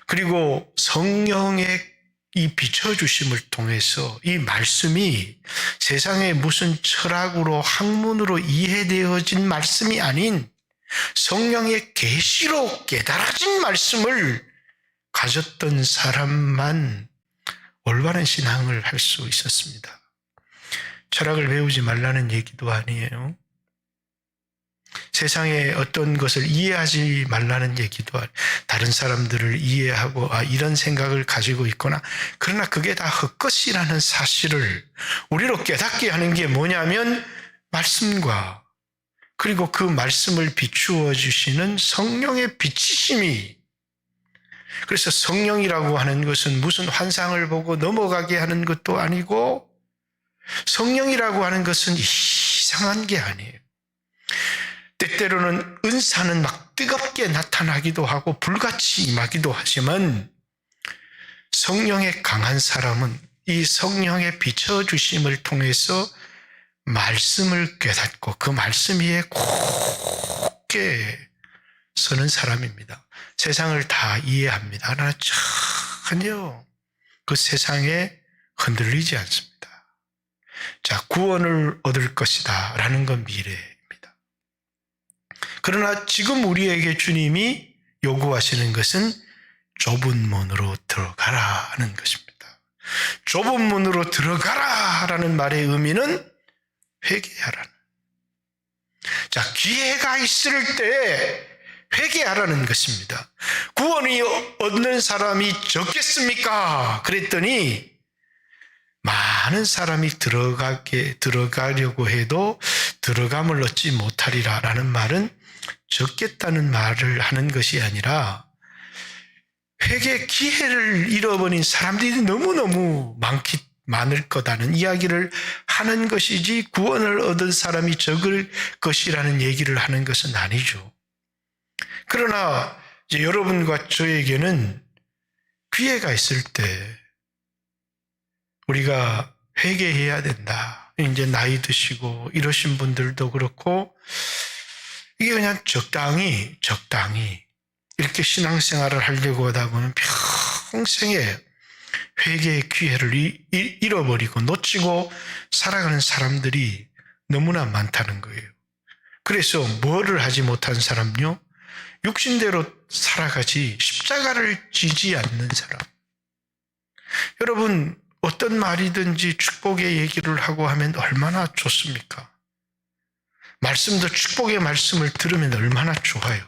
그리고 성령의 이 비춰주심을 통해서 이 말씀이 세상에 무슨 철학으로 학문으로 이해되어진 말씀이 아닌 성령의 계시로 깨달아진 말씀을 가졌던 사람만 올바른 신앙을 할 수 있었습니다. 철학을 배우지 말라는 얘기도 아니에요. 세상에 어떤 것을 이해하지 말라는 얘기도 아니에요. 다른 사람들을 이해하고 이런 생각을 가지고 있거나 그러나 그게 다 헛것이라는 사실을 우리로 깨닫게 하는 게 뭐냐면 말씀과 그리고 그 말씀을 비추어 주시는 성령의 비치심이 그래서 성령이라고 하는 것은 무슨 환상을 보고 넘어가게 하는 것도 아니고 성령이라고 하는 것은 이상한 게 아니에요. 때때로는 은사는 막 뜨겁게 나타나기도 하고 불같이 임하기도 하지만 성령의 강한 사람은 이 성령의 비춰주심을 통해서 말씀을 깨닫고 그 말씀 위에 굳게 서는 사람입니다. 세상을 다 이해합니다. 그러나 전혀 그 세상에 흔들리지 않습니다. 자, 구원을 얻을 것이다 라는 건 미래입니다. 그러나 지금 우리에게 주님이 요구하시는 것은 좁은 문으로 들어가라 하는 것입니다. 좁은 문으로 들어가라 라는 말의 의미는 회개하라는. 자, 기회가 있을 때 회개하라는 것입니다. 구원이 얻는 사람이 적겠습니까? 그랬더니 많은 사람이 들어가려고 해도 들어감을 얻지 못하리라 라는 말은 적겠다는 말을 하는 것이 아니라 회개 기회를 잃어버린 사람들이 너무너무 많을 거다는 이야기를 하는 것이지 구원을 얻은 사람이 적을 것이라는 얘기를 하는 것은 아니죠. 그러나 이제 여러분과 저에게는 기회가 있을 때 우리가 회개해야 된다. 이제 나이 드시고 이러신 분들도 그렇고 이게 그냥 적당히 이렇게 신앙생활을 하려고 하다 보면 평생에 회개의 기회를 잃어버리고 놓치고 살아가는 사람들이 너무나 많다는 거예요. 그래서 뭐를 하지 못한 사람요? 육신대로 살아가지 십자가를 지지 않는 사람. 여러분 어떤 말이든지 축복의 얘기를 하고 하면 얼마나 좋습니까? 말씀도 축복의 말씀을 들으면 얼마나 좋아요.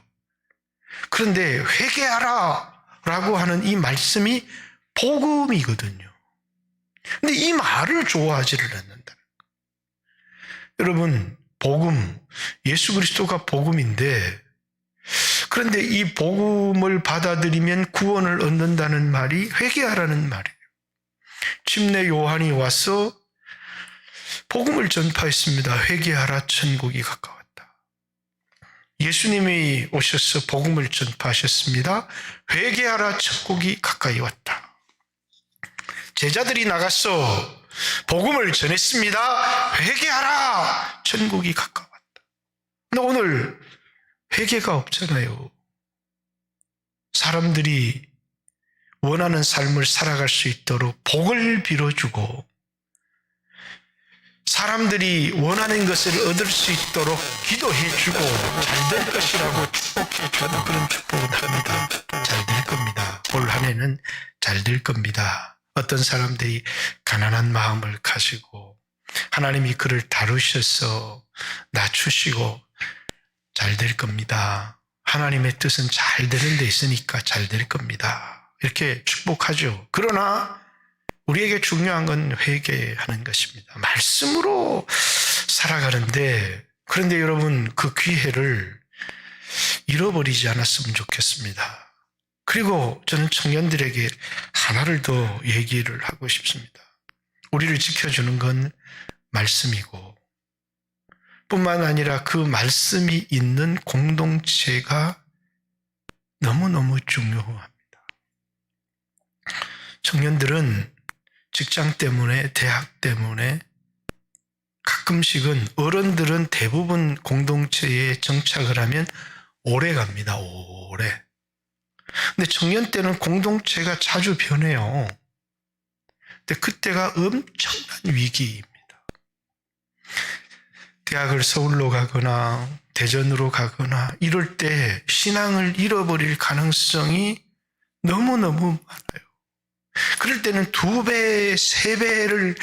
그런데 회개하라 라고 하는 이 말씀이 복음이거든요. 근데 이 말을 좋아하지를 않는다. 여러분 복음, 예수 그리스도가 복음인데 그런데 이 복음을 받아들이면 구원을 얻는다는 말이 회개하라는 말이에요. 침례 요한이 와서 복음을 전파했습니다. 회개하라 천국이 가까웠다. 예수님이 오셔서 복음을 전파하셨습니다. 회개하라 천국이 가까이 왔다. 제자들이 나가서 복음을 전했습니다. 회개하라 천국이 가까웠다. 근데 오늘 회개가 없잖아요. 사람들이 원하는 삶을 살아갈 수 있도록 복을 빌어주고 사람들이 원하는 것을 얻을 수 있도록 기도해주고 잘 될 것이라고 축복해주는 그런 축복은 합니다. 잘 될 겁니다. 올 한 해는 잘 될 겁니다. 어떤 사람들이 가난한 마음을 가지고 하나님이 그를 다루셔서 낮추시고 잘 될 겁니다. 하나님의 뜻은 잘 되는 데 있으니까 잘 될 겁니다. 이렇게 축복하죠. 그러나 우리에게 중요한 건 회개하는 것입니다. 말씀으로 살아가는데 그런데 여러분 그 기회를 잃어버리지 않았으면 좋겠습니다. 그리고 저는 청년들에게 하나를 더 얘기를 하고 싶습니다. 우리를 지켜주는 건 말씀이고 뿐만 아니라 그 말씀이 있는 공동체가 너무너무 중요합니다. 청년들은 직장 때문에, 대학 때문에 가끔씩은 어른들은 대부분 공동체에 정착을 하면 오래 갑니다. 오래. 근데 청년 때는 공동체가 자주 변해요. 근데 그때가 엄청난 위기입니다. 대학을 서울로 가거나 대전으로 가거나 이럴 때 신앙을 잃어버릴 가능성이 너무너무 많아요. 그럴 때는 2배, 3배를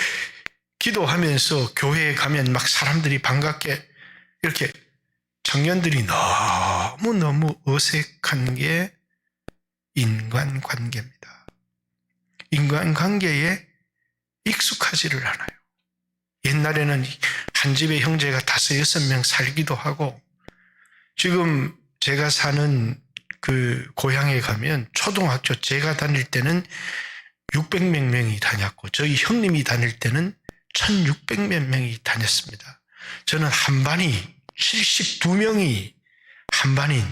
기도하면서 교회에 가면 막 사람들이 반갑게 이렇게 청년들이 너무너무 어색한 게 인간관계입니다. 인간관계에 익숙하지를 않아요. 옛날에는 한 집에 형제가 5, 6명 살기도 하고 지금 제가 사는 그 고향에 가면 초등학교 제가 다닐 때는 600몇 명이 다녔고 저희 형님이 다닐 때는 1600몇 명이 다녔습니다. 저는 한 반이 72명이 한 반인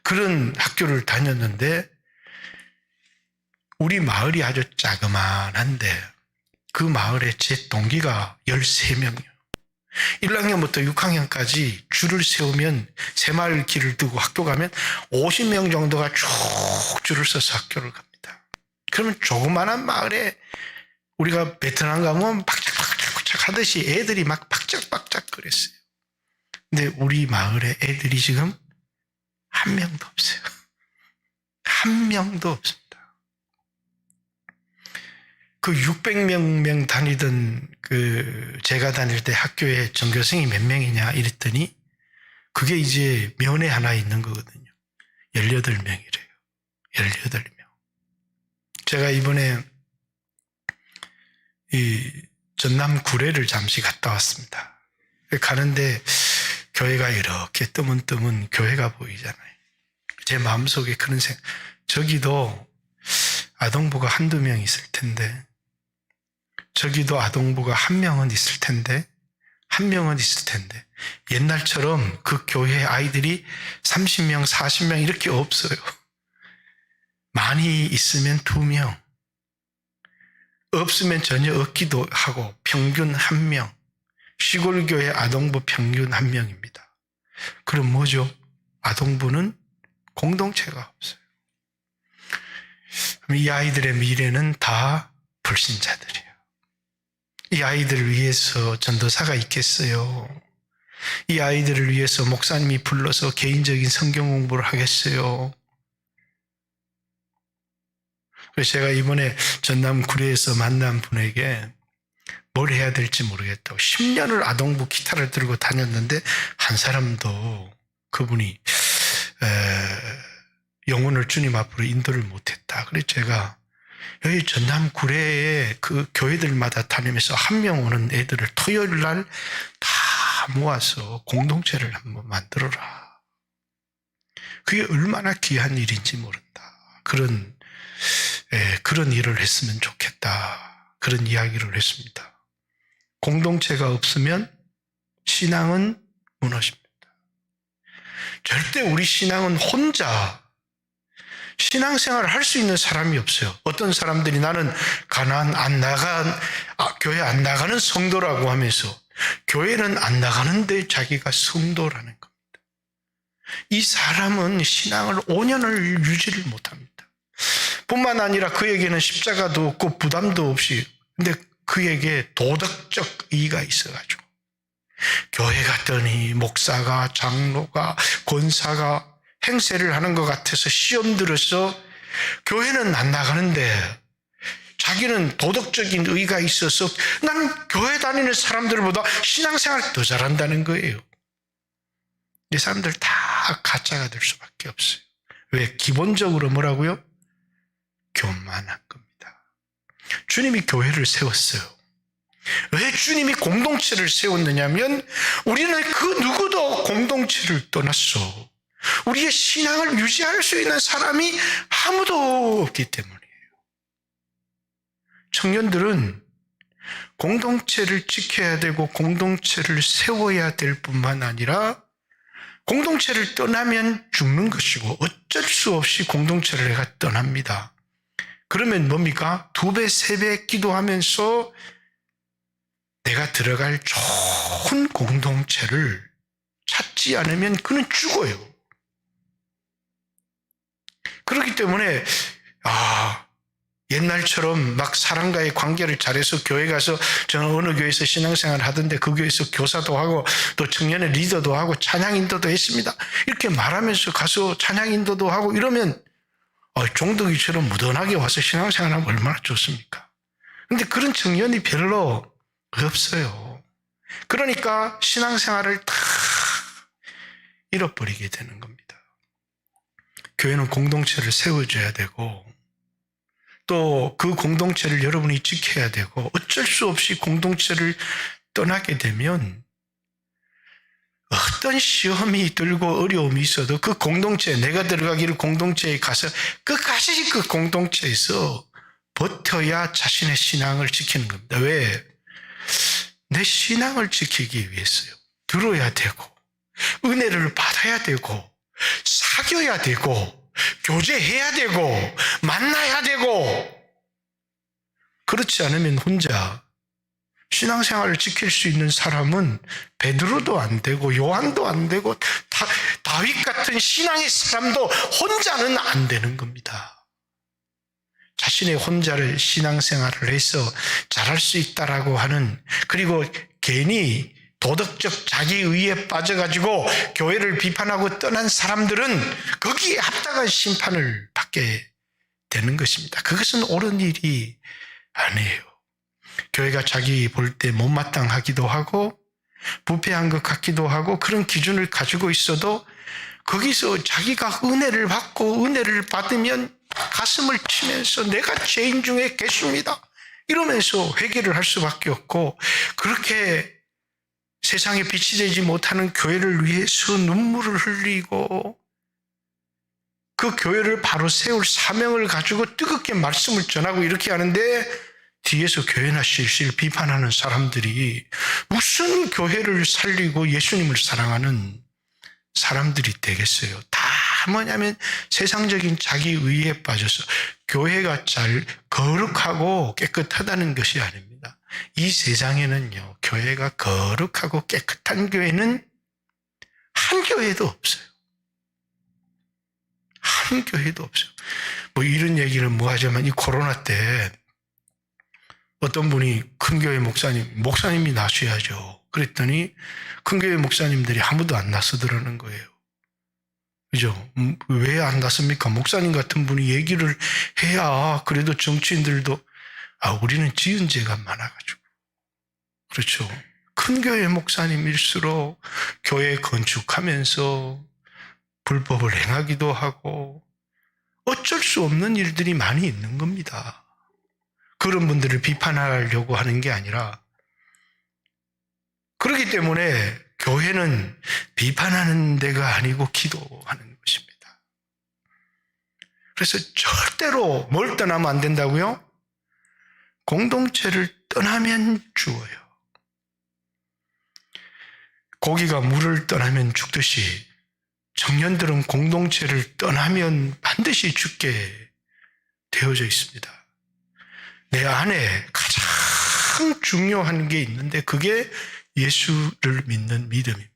그런 학교를 다녔는데 우리 마을이 아주 자그만한데 그 마을에 제 동기가 13명이요. 1학년부터 6학년까지 줄을 세우면 새마을 길을 두고 학교 가면 50명 정도가 쭉 줄을 서서 학교를 갑니다. 그러면 조그마한 마을에 우리가 베트남 가면 박짝박짝 하듯이 애들이 막 박짝박짝 그랬어요. 근데 우리 마을에 애들이 지금 한 명도 없어요. 한 명도 없습니다. 그 600명 다니던 제가 다닐 때 학교에 전교생이 몇 명이냐 이랬더니 그게 이제 면에 하나 있는 거거든요. 18명이래요. 18명. 제가 이번에 이 전남 구례를 잠시 갔다 왔습니다. 가는데 교회가 이렇게 뜨문뜨문 교회가 보이잖아요. 제 마음속에 그런 생각, 저기도 아동부가 1-2명 있을 텐데 저기도 아동부가 1명은 있을 텐데 1명은 있을 텐데 옛날처럼 그 교회 아이들이 30명, 40명 이렇게 없어요. 많이 있으면 2명, 없으면 전혀 없기도 하고 평균 1명, 시골교회 아동부 평균 1명입니다. 그럼 뭐죠? 아동부는 공동체가 없어요. 그럼 이 아이들의 미래는 다 불신자들이에요. 이 아이들을 위해서 전도사가 있겠어요? 이 아이들을 위해서 목사님이 불러서 개인적인 성경 공부를 하겠어요? 그래서 제가 이번에 전남 구례에서 만난 분에게 뭘 해야 될지 모르겠다고 10년을 아동부 기타를 들고 다녔는데 한 사람도 그분이 영혼을 주님 앞으로 인도를 못했다. 그래서 제가 여기 전남 구례에 그 교회들마다 다니면서 1명 오는 애들을 토요일 날 다 모아서 공동체를 한번 만들어라. 그게 얼마나 귀한 일인지 모른다. 그런 일을 했으면 좋겠다. 그런 이야기를 했습니다. 공동체가 없으면 신앙은 무너집니다. 절대 우리 신앙은 혼자 신앙생활을 할 수 있는 사람이 없어요. 어떤 사람들이 나는 가나안 안 나간, 교회 안 나가는 성도라고 하면서 교회는 안 나가는데 자기가 성도라는 겁니다. 이 사람은 신앙을 5년을 유지를 못합니다. 뿐만 아니라 그에게는 십자가도 없고 부담도 없이, 근데 그에게 도덕적 의의가 있어가지고 교회 갔더니 목사가, 장로가, 권사가 행세를 하는 것 같아서 시험 들어서 교회는 안 나가는데 자기는 도덕적인 의의가 있어서 난 교회 다니는 사람들보다 신앙생활 더 잘한다는 거예요. 이 사람들 다 가짜가 될 수밖에 없어요. 왜? 기본적으로 뭐라고요? 교만한 겁니다. 주님이 교회를 세웠어요. 왜 주님이 공동체를 세웠느냐면 우리는 그 누구도 공동체를 떠났어. 우리의 신앙을 유지할 수 있는 사람이 아무도 없기 때문이에요. 청년들은 공동체를 지켜야 되고 공동체를 세워야 될 뿐만 아니라 공동체를 떠나면 죽는 것이고 어쩔 수 없이 공동체를 내가 떠납니다. 그러면 뭡니까? 2배, 3배 기도하면서 내가 들어갈 좋은 공동체를 찾지 않으면 그는 죽어요. 그렇기 때문에 옛날처럼 막 사람과의 관계를 잘해서 교회 가서 저는 어느 교회에서 신앙생활 하던데 그 교회에서 교사도 하고 또 청년의 리더도 하고 찬양 인도도 했습니다. 이렇게 말하면서 가서 찬양 인도도 하고 이러면 종덕이처럼 무던하게 와서 신앙생활하면 얼마나 좋습니까? 그런데 그런 청년이 별로 없어요. 그러니까 신앙생활을 다 잃어버리게 되는 겁니다. 교회는 공동체를 세워줘야 되고 또 그 공동체를 여러분이 지켜야 되고 어쩔 수 없이 공동체를 떠나게 되면 어떤 시험이 들고 어려움이 있어도 그 공동체에 내가 들어가기를 공동체에 가서 끝까지 그 공동체에서 버텨야 자신의 신앙을 지키는 겁니다. 왜? 내 신앙을 지키기 위해서요. 들어야 되고 은혜를 받아야 되고 사귀어야 되고 교제해야 되고 만나야 되고 그렇지 않으면 혼자 신앙생활을 지킬 수 있는 사람은 베드로도 안 되고 요한도 안 되고 다윗 같은 신앙의 사람도 혼자는 안 되는 겁니다. 자신의 혼자를 신앙생활을 해서 잘할 수 있다라고 하는 그리고 괜히 도덕적 자기의에 빠져가지고 교회를 비판하고 떠난 사람들은 거기에 합당한 심판을 받게 되는 것입니다. 그것은 옳은 일이 아니에요. 교회가 자기 볼 때 못마땅하기도 하고 부패한 것 같기도 하고 그런 기준을 가지고 있어도 거기서 자기가 은혜를 받고 은혜를 받으면 가슴을 치면서 내가 죄인 중에 개수입니다. 이러면서 회개를 할 수밖에 없고 그렇게 세상에 빛이 되지 못하는 교회를 위해서 눈물을 흘리고 그 교회를 바로 세울 사명을 가지고 뜨겁게 말씀을 전하고 이렇게 하는데 뒤에서 교회나 실실 비판하는 사람들이 무슨 교회를 살리고 예수님을 사랑하는 사람들이 되겠어요. 다 뭐냐면 세상적인 자기의에 빠져서 교회가 잘 거룩하고 깨끗하다는 것이 아닙니다. 이 세상에는요, 교회가 거룩하고 깨끗한 교회는 한 교회도 없어요. 한 교회도 없어요. 뭐 이런 얘기를 뭐 하자면 이 코로나 때 어떤 분이 큰 교회 목사님이 나셔야죠. 그랬더니 큰 교회 목사님들이 아무도 안 나서더라는 거예요. 그죠? 왜 안 나섭니까? 목사님 같은 분이 얘기를 해야 그래도 정치인들도 우리는 지은 죄가 많아가지고. 그렇죠. 큰 교회 목사님일수록 교회 건축하면서 불법을 행하기도 하고 어쩔 수 없는 일들이 많이 있는 겁니다. 그런 분들을 비판하려고 하는 게 아니라 그렇기 때문에 교회는 비판하는 데가 아니고 기도하는 것입니다. 그래서 절대로 뭘 떠나면 안 된다고요? 공동체를 떠나면 죽어요. 고기가 물을 떠나면 죽듯이 청년들은 공동체를 떠나면 반드시 죽게 되어져 있습니다. 내 안에 가장 중요한 게 있는데 그게 예수를 믿는 믿음입니다.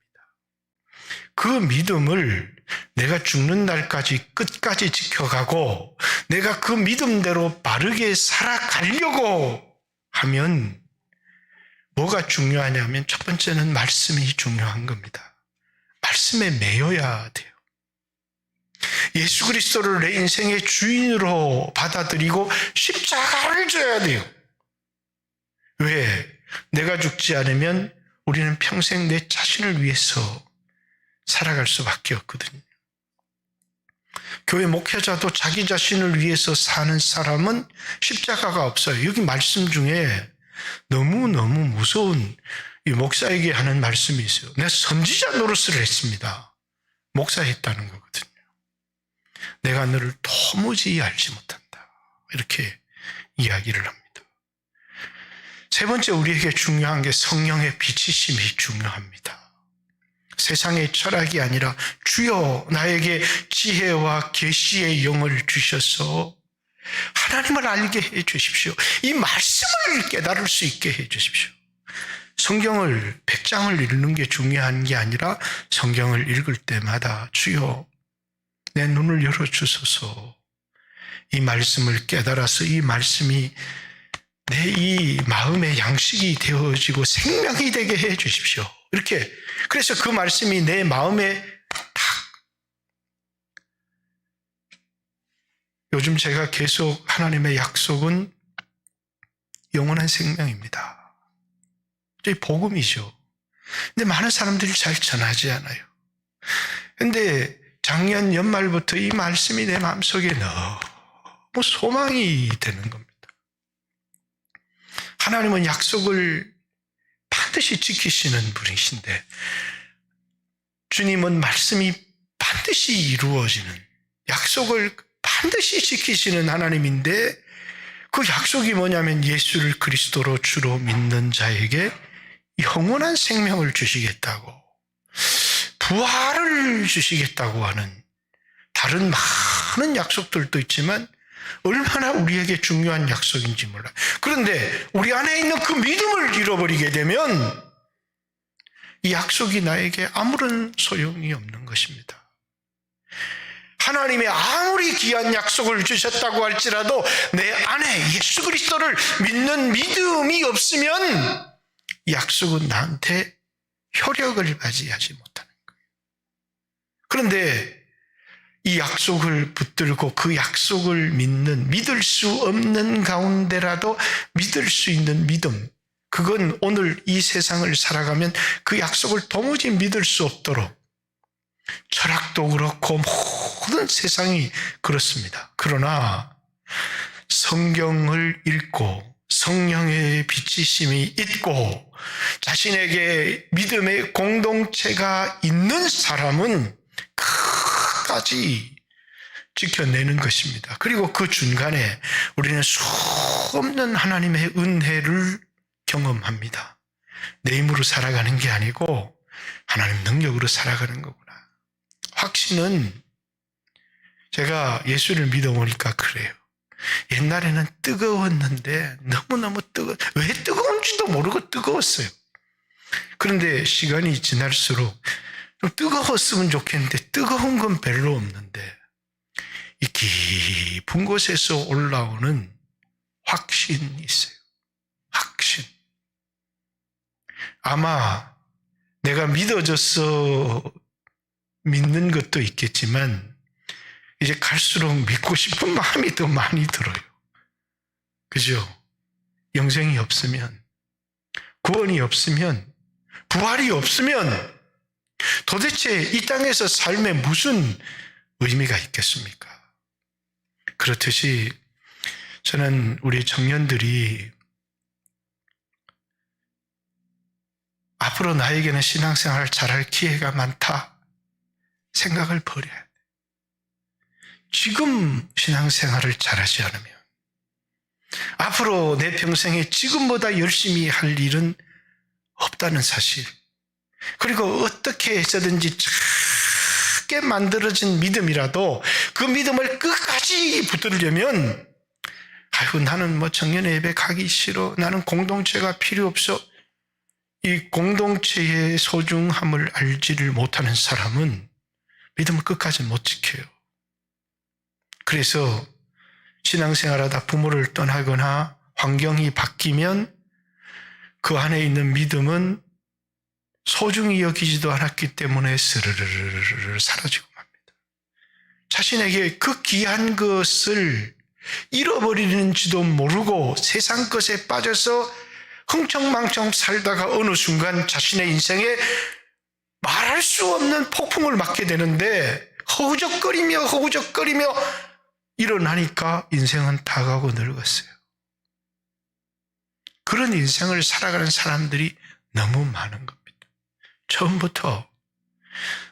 그 믿음을 내가 죽는 날까지 끝까지 지켜가고 내가 그 믿음대로 바르게 살아가려고 하면 뭐가 중요하냐면 첫 번째는 말씀이 중요한 겁니다. 말씀에 매여야 돼요. 예수 그리스도를 내 인생의 주인으로 받아들이고 십자가를 져야 돼요. 왜? 내가 죽지 않으면 우리는 평생 내 자신을 위해서 살아갈 수밖에 없거든요. 교회 목회자도 자기 자신을 위해서 사는 사람은 십자가가 없어요. 여기 말씀 중에 너무너무 무서운 이 목사에게 하는 말씀이 있어요. 내가 선지자 노릇을 했습니다. 목사했다는 거거든요. 내가 너를 도무지 알지 못한다. 이렇게 이야기를 합니다. 세 번째 우리에게 중요한 게 성령의 비치심이 중요합니다. 세상의 철학이 아니라 주여 나에게 지혜와 계시의 영을 주셔서 하나님을 알게 해 주십시오. 이 말씀을 깨달을 수 있게 해 주십시오. 성경을 100장을 읽는 게 중요한 게 아니라 성경을 읽을 때마다 주여 내 눈을 열어주소서. 이 말씀을 깨달아서 이 말씀이 내 이 마음의 양식이 되어지고 생명이 되게 해 주십시오. 이렇게 그래서 그 말씀이 내 마음에 탁 요즘 제가 계속 하나님의 약속은 영원한 생명입니다. 이 복음이죠. 근데 많은 사람들이 잘 전하지 않아요. 근데 작년 연말부터 이 말씀이 내 마음속에 너무 소망이 되는 겁니다. 하나님은 약속을 반드시 지키시는 분이신데 주님은 말씀이 반드시 이루어지는 약속을 반드시 지키시는 하나님인데 그 약속이 뭐냐면 예수를 그리스도로 주로 믿는 자에게 영원한 생명을 주시겠다고 부활을 주시겠다고 하는 다른 많은 약속들도 있지만 얼마나 우리에게 중요한 약속인지 몰라요. 그런데 우리 안에 있는 그 믿음을 잃어버리게 되면 이 약속이 나에게 아무런 소용이 없는 것입니다. 하나님이 아무리 귀한 약속을 주셨다고 할지라도 내 안에 예수 그리스도를 믿는 믿음이 없으면 이 약속은 나한테 효력을 발휘하지 못하는 거예요. 그런데 이 약속을 붙들고 그 약속을 믿을 수 없는 가운데라도 믿을 수 있는 믿음, 그건 오늘 이 세상을 살아가면 그 약속을 도무지 믿을 수 없도록 철학도 그렇고 모든 세상이 그렇습니다. 그러나 성경을 읽고 성령의 비치심이 있고 자신에게 믿음의 공동체가 있는 사람은 끝까지 지켜내는 것입니다. 그리고 그 중간에 우리는 수없는 하나님의 은혜를 경험합니다. 내 힘으로 살아가는 게 아니고 하나님 능력으로 살아가는 거구나. 확신은 제가 예수를 믿어보니까 그래요. 옛날에는 뜨거웠는데 너무너무 왜 뜨거운지도 모르고 뜨거웠어요. 그런데 시간이 지날수록 좀 뜨거웠으면 좋겠는데 뜨거운 건 별로 없는데 이 깊은 곳에서 올라오는 확신이 있어요. 확신. 아마 내가 믿어져서 믿는 것도 있겠지만 이제 갈수록 믿고 싶은 마음이 더 많이 들어요. 그죠? 영생이 없으면, 구원이 없으면, 부활이 없으면 도대체 이 땅에서 삶에 무슨 의미가 있겠습니까? 그렇듯이 저는 우리 청년들이 앞으로 나에게는 신앙생활을 잘할 기회가 많다 생각을 버려야 돼. 지금 신앙생활을 잘하지 않으면 앞으로 내 평생에 지금보다 열심히 할 일은 없다는 사실, 그리고 어떻게 해서든지 작게 만들어진 믿음이라도 그 믿음을 끝까지 붙들려면 나는 청년의 예배 가기 싫어, 나는 공동체가 필요 없어, 이 공동체의 소중함을 알지를 못하는 사람은 믿음을 끝까지 못 지켜요. 그래서 신앙생활하다 부모를 떠나거나 환경이 바뀌면 그 안에 있는 믿음은 소중히 여기지도 않았기 때문에 스르르르르 사라지고 맙니다. 자신에게 그 귀한 것을 잃어버리는지도 모르고 세상 것에 빠져서 흥청망청 살다가 어느 순간 자신의 인생에 말할 수 없는 폭풍을 맞게 되는데 허우적거리며 일어나니까 인생은 다 가고 늙었어요. 그런 인생을 살아가는 사람들이 너무 많은 겁니다. 처음부터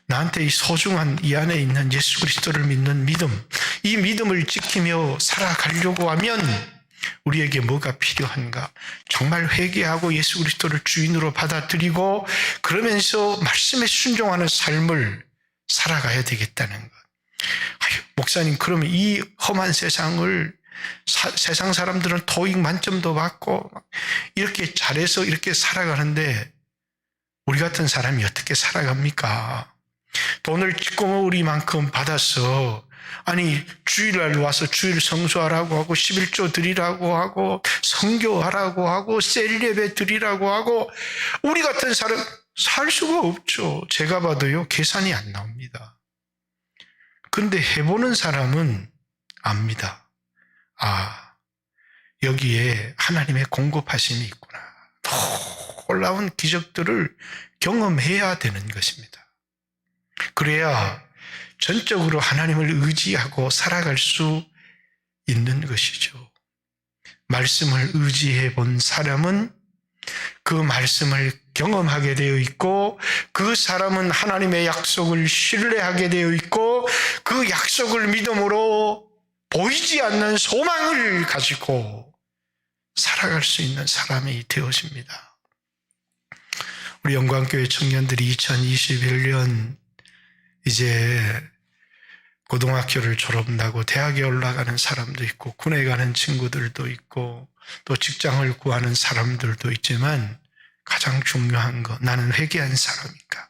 나한테 이 소중한 이 안에 있는 예수 그리스도를 믿는 믿음, 이 믿음을 지키며 살아가려고 하면 우리에게 뭐가 필요한가? 정말 회개하고 예수 그리스도를 주인으로 받아들이고 그러면서 말씀에 순종하는 삶을 살아가야 되겠다는 것. 목사님, 그러면 이 험한 세상을 세상 사람들은 토익 만점도 받고 이렇게 잘해서 이렇게 살아가는데 우리 같은 사람이 어떻게 살아갑니까? 돈을 찌꺼머리만큼 받아서 아니 주일날 와서 주일 성수하라고 하고 11조 드리라고 하고 선교하라고 하고 셀예배 드리라고 하고 우리 같은 사람 살 수가 없죠. 제가 봐도요 계산이 안 나옵니다. 그런데 해보는 사람은 압니다. 아, 여기에 하나님의 공급하심이 있구나. 놀라운 기적들을 경험해야 되는 것입니다. 그래야 전적으로 하나님을 의지하고 살아갈 수 있는 것이죠. 말씀을 의지해 본 사람은 그 말씀을 경험하게 되어 있고 그 사람은 하나님의 약속을 신뢰하게 되어 있고 그 약속을 믿음으로 보이지 않는 소망을 가지고 살아갈 수 있는 사람이 되어집니다. 우리 영광교회 청년들이 2021년 이제 고등학교를 졸업하고 대학에 올라가는 사람도 있고 군에 가는 친구들도 있고 또 직장을 구하는 사람들도 있지만 가장 중요한 거, 나는 회개한 사람인가?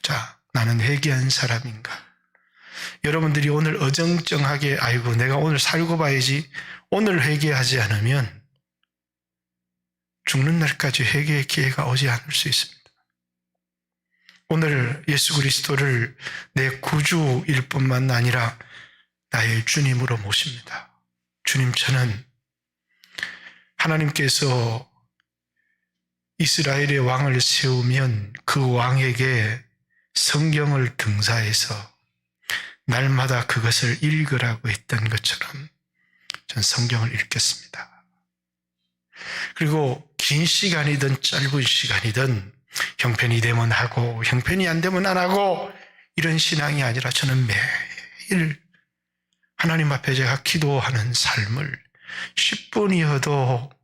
자, 나는 회개한 사람인가? 여러분들이 오늘 어정쩡하게 아이고 내가 오늘 살고 봐야지 오늘 회개하지 않으면 죽는 날까지 회개의 기회가 오지 않을 수 있습니다. 오늘 예수 그리스도를 내 구주일 뿐만 아니라 나의 주님으로 모십니다. 주님, 저는 하나님께서 이스라엘의 왕을 세우면 그 왕에게 성경을 등사해서 날마다 그것을 읽으라고 했던 것처럼 전 성경을 읽겠습니다. 그리고 긴 시간이든 짧은 시간이든 형편이 되면 하고 형편이 안 되면 안 하고 이런 신앙이 아니라 저는 매일 하나님 앞에 제가 기도하는 삶을 10분이어도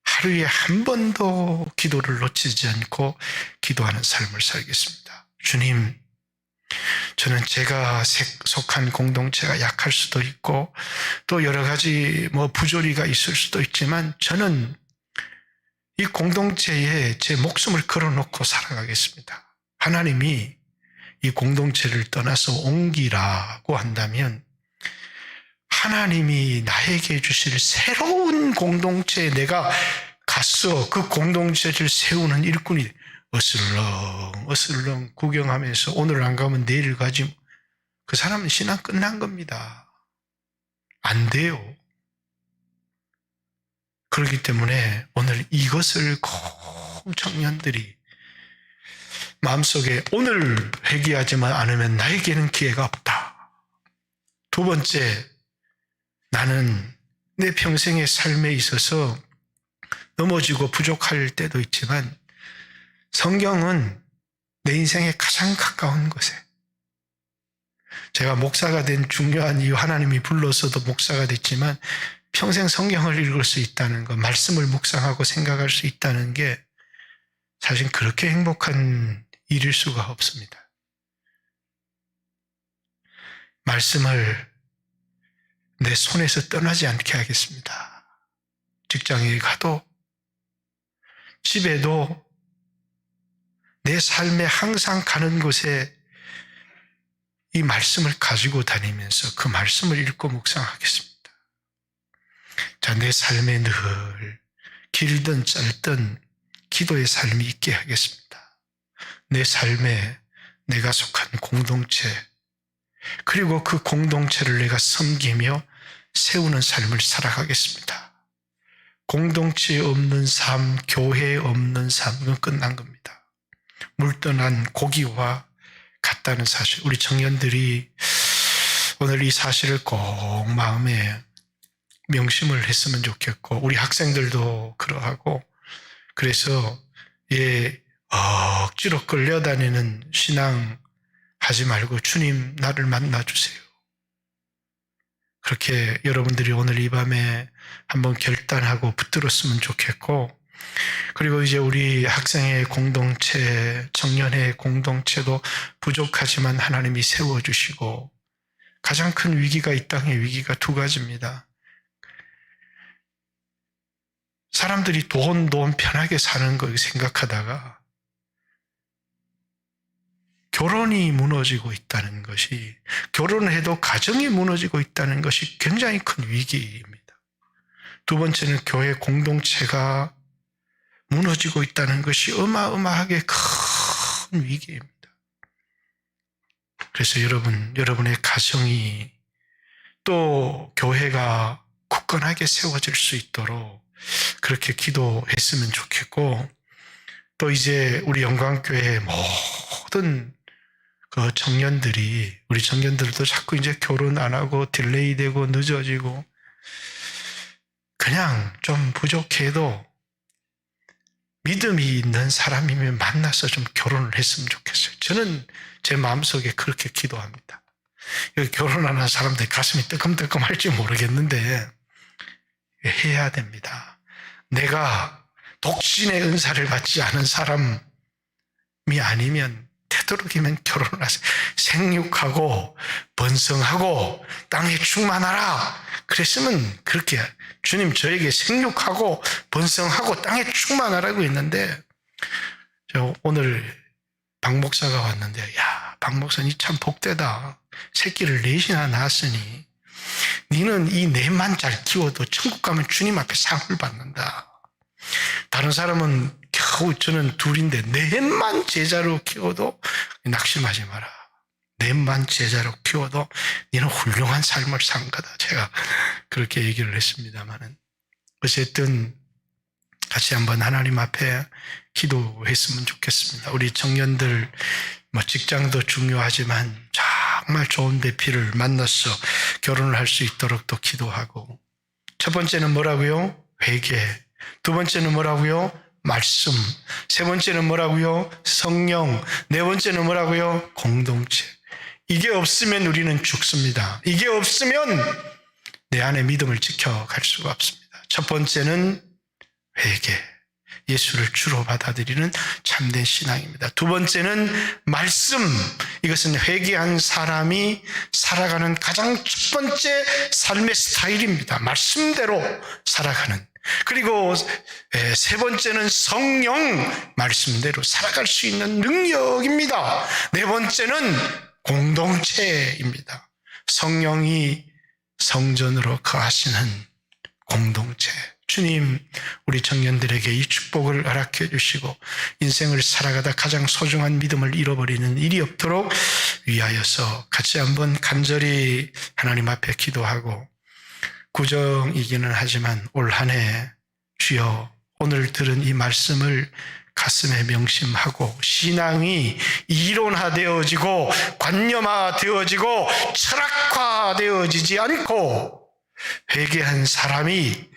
하루에 한 번도 기도를 놓치지 않고 기도하는 삶을 살겠습니다. 주님, 저는 제가 속한 공동체가 약할 수도 있고 또 여러 가지 부조리가 있을 수도 있지만 저는 이 공동체에 제 목숨을 걸어놓고 살아가겠습니다. 하나님이 이 공동체를 떠나서 옮기라고 한다면 하나님이 나에게 주실 새로운 공동체에 내가 가서 그 공동체를 세우는 일꾼이 어슬렁 구경하면서 오늘 안 가면 내일 가지, 그 사람은 신앙 끝난 겁니다. 안 돼요. 그렇기 때문에 오늘 이것을 꼭 청년들이 마음속에 오늘 회개하지만 않으면 나에게는 기회가 없다. 두 번째, 나는 내 평생의 삶에 있어서 넘어지고 부족할 때도 있지만 성경은 내 인생에 가장 가까운 곳에, 제가 목사가 된 중요한 이유, 하나님이 불러서도 목사가 됐지만 평생 성경을 읽을 수 있다는 것, 말씀을 묵상하고 생각할 수 있다는 게 사실 그렇게 행복한 일일 수가 없습니다. 말씀을 내 손에서 떠나지 않게 하겠습니다. 직장에 가도 집에도 내 삶에 항상 가는 곳에 이 말씀을 가지고 다니면서 그 말씀을 읽고 묵상하겠습니다. 자, 내 삶에 늘 길든 짧든 기도의 삶이 있게 하겠습니다. 내 삶에 내가 속한 공동체, 그리고 그 공동체를 내가 섬기며 세우는 삶을 살아가겠습니다. 공동체 없는 삶, 교회 없는 삶은 끝난 겁니다. 물떠난 고기와 같다는 사실, 우리 청년들이 오늘 이 사실을 꼭 마음에 명심을 했으면 좋겠고, 우리 학생들도 그러하고, 그래서 억지로 끌려다니는 신앙 하지 말고 주님 나를 만나주세요. 그렇게 여러분들이 오늘 이 밤에 한번 결단하고 붙들었으면 좋겠고, 그리고 이제 우리 학생의 공동체, 청년의 공동체도 부족하지만 하나님이 세워주시고, 가장 큰 위기가 이 땅의 위기가 두 가지입니다. 사람들이 돈 편하게 사는 거 생각하다가 결혼이 무너지고 있다는 것이, 결혼해도 가정이 무너지고 있다는 것이 굉장히 큰 위기입니다. 두 번째는 교회 공동체가 무너지고 있다는 것이 어마어마하게 큰 위기입니다. 그래서 여러분의 가정이 또 교회가 굳건하게 세워질 수 있도록 그렇게 기도했으면 좋겠고, 또 이제 우리 영광교회 모든 그 청년들이, 우리 청년들도 자꾸 이제 결혼 안 하고 딜레이 되고 늦어지고, 그냥 좀 부족해도 믿음이 있는 사람이면 만나서 좀 결혼을 했으면 좋겠어요. 저는 제 마음속에 그렇게 기도합니다. 여기 결혼하는 사람들 가슴이 뜨끔뜨끔 할지 모르겠는데 해야 됩니다. 내가 독신의 은사를 받지 않은 사람이 아니면 되도록이면 결혼을 하세요. 생육하고 번성하고 땅에 충만하라. 그랬으면 그렇게 주님 저에게 생육하고 번성하고 땅에 충만하라고 했는데, 저 오늘 박 목사가 왔는데, 야, 박 목사님 참 복되다. 새끼를 넷이나 낳았으니 니는 이 넷만 잘 키워도 천국 가면 주님 앞에 상을 받는다. 다른 사람은 겨우 저는 둘인데 넷만 제자로 키워도 낙심하지 마라. 넷만 제자로 키워도 너는 훌륭한 삶을 산 거다. 제가 그렇게 얘기를 했습니다만은, 어쨌든 같이 한번 하나님 앞에 기도했으면 좋겠습니다. 우리 청년들 직장도 중요하지만 정말 좋은 배필을 만나서 결혼을 할 수 있도록 또 기도하고, 첫 번째는 뭐라고요? 회개. 두 번째는 뭐라고요? 말씀. 세 번째는 뭐라고요? 성령. 네 번째는 뭐라고요? 공동체. 이게 없으면 우리는 죽습니다. 이게 없으면 내 안에 믿음을 지켜갈 수가 없습니다. 첫 번째는 회개. 예수를 주로 받아들이는 참된 신앙입니다. 두 번째는 말씀. 이것은 회개한 사람이 살아가는 가장 첫 번째 삶의 스타일입니다. 말씀대로 살아가는. 그리고 세 번째는 성령. 말씀대로 살아갈 수 있는 능력입니다. 네 번째는 공동체입니다. 성령이 성전으로 거하시는 공동체. 주님, 우리 청년들에게 이 축복을 허락해 주시고 인생을 살아가다 가장 소중한 믿음을 잃어버리는 일이 없도록 위하여서 같이 한번 간절히 하나님 앞에 기도하고, 구정이기는 하지만 올 한 해 주여 오늘 들은 이 말씀을 가슴에 명심하고 신앙이 이론화되어지고 관념화되어지고 철학화되어지지 않고 회개한 사람이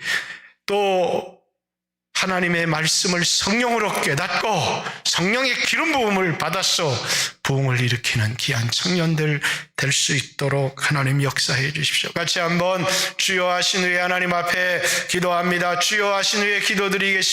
또 하나님의 말씀을 성령으로 깨닫고 성령의 기름 부음을 받아서 부흥을 일으키는 귀한 청년들 될 수 있도록 하나님 역사해 주십시오. 같이 한번 주여 하신 후에 하나님 앞에 기도합니다. 주여 하신 후에 기도드리겠습니다.